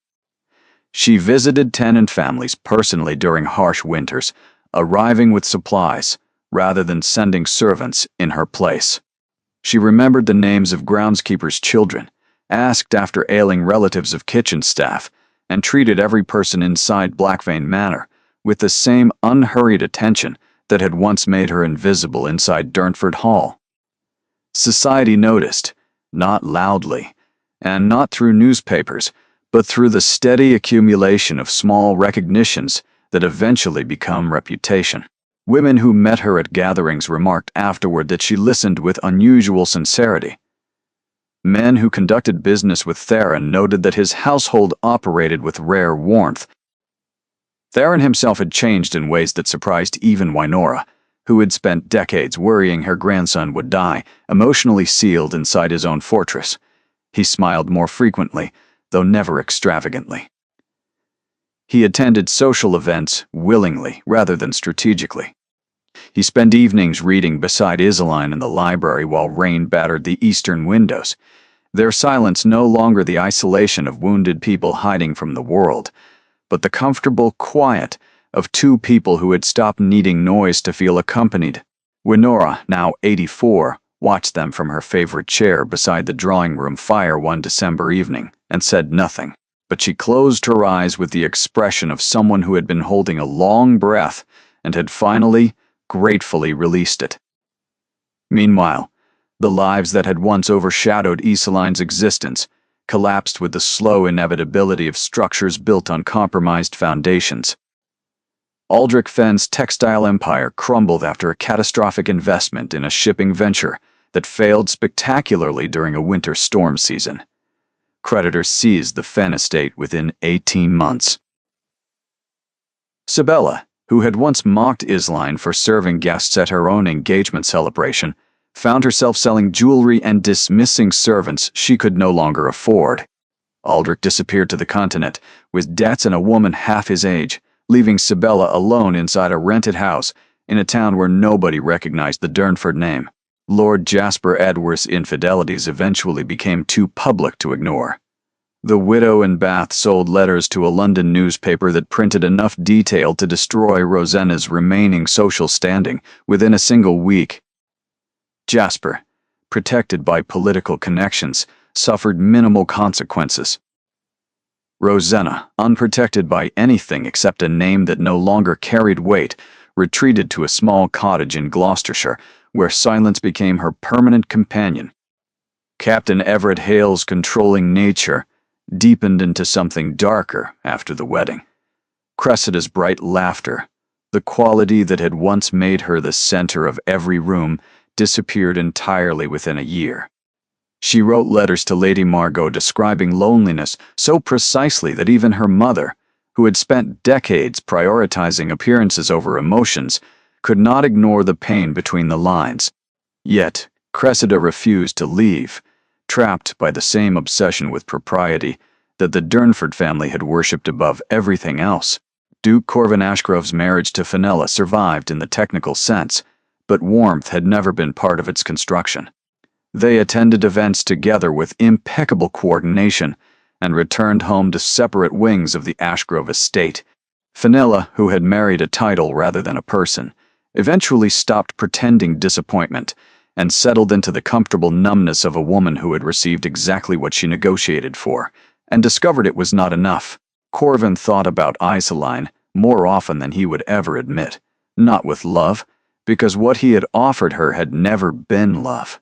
She visited tenant families personally during harsh winters, arriving with supplies rather than sending servants in her place. She remembered the names of groundskeepers' children, asked after ailing relatives of kitchen staff, and treated every person inside Blackvane Manor with the same unhurried attention that had once made her invisible inside Durnford Hall. Society noticed, not loudly, and not through newspapers, but through the steady accumulation of small recognitions that eventually become reputation. Women who met her at gatherings remarked afterward that she listened with unusual sincerity. Men who conducted business with Theron noted that his household operated with rare warmth. Theron himself had changed in ways that surprised even Wynora, who had spent decades worrying her grandson would die, emotionally sealed inside his own fortress. He smiled more frequently, though never extravagantly. He attended social events willingly rather than strategically. He spent evenings reading beside Isoline in the library while rain battered the eastern windows, their silence no longer the isolation of wounded people hiding from the world, but the comfortable quiet of two people who had stopped needing noise to feel accompanied. Wynora, now 84, watched them from her favorite chair beside the drawing room fire one December evening and said nothing, but she closed her eyes with the expression of someone who had been holding a long breath and had finally, gratefully released it. Meanwhile, the lives that had once overshadowed Isoline's existence collapsed with the slow inevitability of structures built on compromised foundations. Aldrich Fenn's textile empire crumbled after a catastrophic investment in a shipping venture that failed spectacularly during a winter storm season. Creditors seized the Fenn estate within 18 months. Sibella, who had once mocked Isoline for serving guests at her own engagement celebration, found herself selling jewelry and dismissing servants she could no longer afford. Aldrich disappeared to the continent, with debts and a woman half his age, leaving Sibella alone inside a rented house in a town where nobody recognized the Durnford name. Lord Jasper Edworth's infidelities eventually became too public to ignore. The widow in Bath sold letters to a London newspaper that printed enough detail to destroy Rosanna's remaining social standing within a single week. Jasper, protected by political connections, suffered minimal consequences. Rosanna, unprotected by anything except a name that no longer carried weight, retreated to a small cottage in Gloucestershire, where silence became her permanent companion. Captain Everett Hale's controlling nature deepened into something darker after the wedding. Cressida's bright laughter, the quality that had once made her the center of every room, disappeared entirely within a year. She wrote letters to Lady Margot describing loneliness so precisely that even her mother, who had spent decades prioritizing appearances over emotions, could not ignore the pain between the lines. Yet, Cressida refused to leave, trapped by the same obsession with propriety that the Durnford family had worshipped above everything else. Duke Corvin Ashgrove's marriage to Fenella survived in the technical sense, but warmth had never been part of its construction. They attended events together with impeccable coordination and returned home to separate wings of the Ashgrove estate. Fenella, who had married a title rather than a person, eventually stopped pretending disappointment and settled into the comfortable numbness of a woman who had received exactly what she negotiated for, and discovered it was not enough. Corvin thought about Isoline more often than he would ever admit, not with love, because what he had offered her had never been love.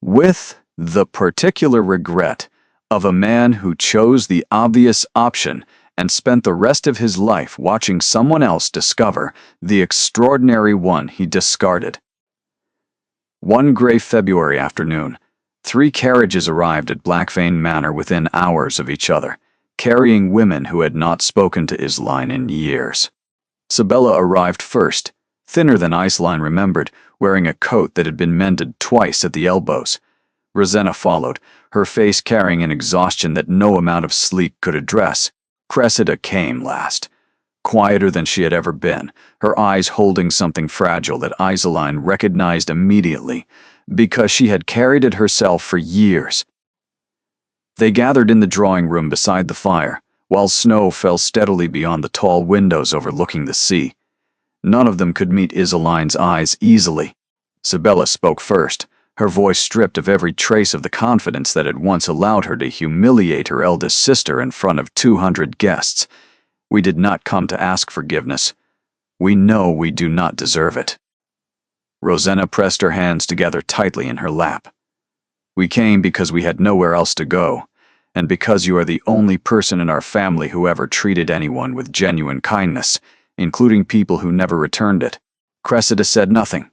With the particular regret of a man who chose the obvious option and spent the rest of his life watching someone else discover the extraordinary one he discarded. One gray February afternoon, 3 carriages arrived at Blackvane Manor within hours of each other, carrying women who had not spoken to Isoline in years. Sibella arrived first, thinner than Isoline remembered, wearing a coat that had been mended twice at the elbows. Rosanna followed, her face carrying an exhaustion that no amount of sleep could address. Cressida came last, quieter than she had ever been, her eyes holding something fragile that Iseline recognized immediately, because she had carried it herself for years. They gathered in the drawing room beside the fire, while snow fell steadily beyond the tall windows overlooking the sea. None of them could meet Iseline's eyes easily. Sibella spoke first, her voice stripped of every trace of the confidence that had once allowed her to humiliate her eldest sister in front of 200 guests. "We did not come to ask forgiveness. We know we do not deserve it." Rosanna pressed her hands together tightly in her lap. "We came because we had nowhere else to go, and because you are the only person in our family who ever treated anyone with genuine kindness, including people who never returned it." Cressida said nothing.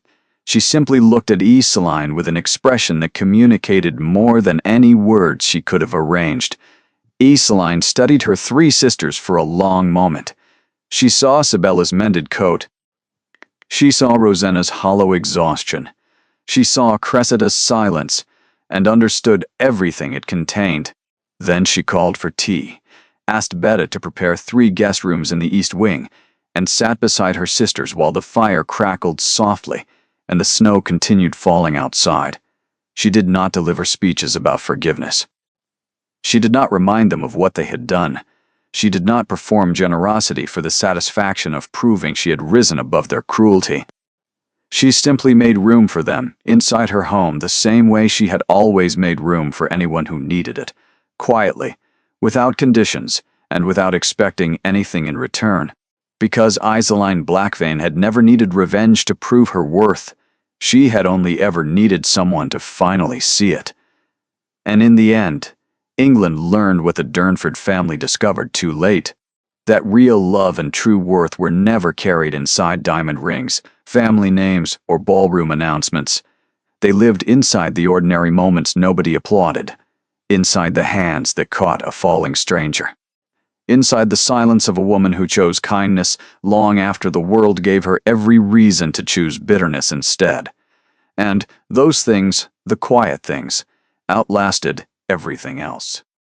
She simply looked at Iseline with an expression that communicated more than any words she could have arranged. Iseline studied her three sisters for a long moment. She saw Sibella's mended coat. She saw Rosanna's hollow exhaustion. She saw Cressida's silence, and understood everything it contained. Then she called for tea, asked Betta to prepare 3 guest rooms in the east wing, and sat beside her sisters while the fire crackled softly and the snow continued falling outside. She did not deliver speeches about forgiveness. She did not remind them of what they had done. She did not perform generosity for the satisfaction of proving she had risen above their cruelty. She simply made room for them inside her home the same way she had always made room for anyone who needed it, quietly, without conditions, and without expecting anything in return. Because Iseline Blackvein had never needed revenge to prove her worth, she had only ever needed someone to finally see it. And in the end, England learned what the Durnford family discovered too late: that real love and true worth were never carried inside diamond rings, family names, or ballroom announcements. They lived inside the ordinary moments nobody applauded, inside the hands that caught a falling stranger, inside the silence of a woman who chose kindness long after the world gave her every reason to choose bitterness instead. And those things, the quiet things, outlasted everything else.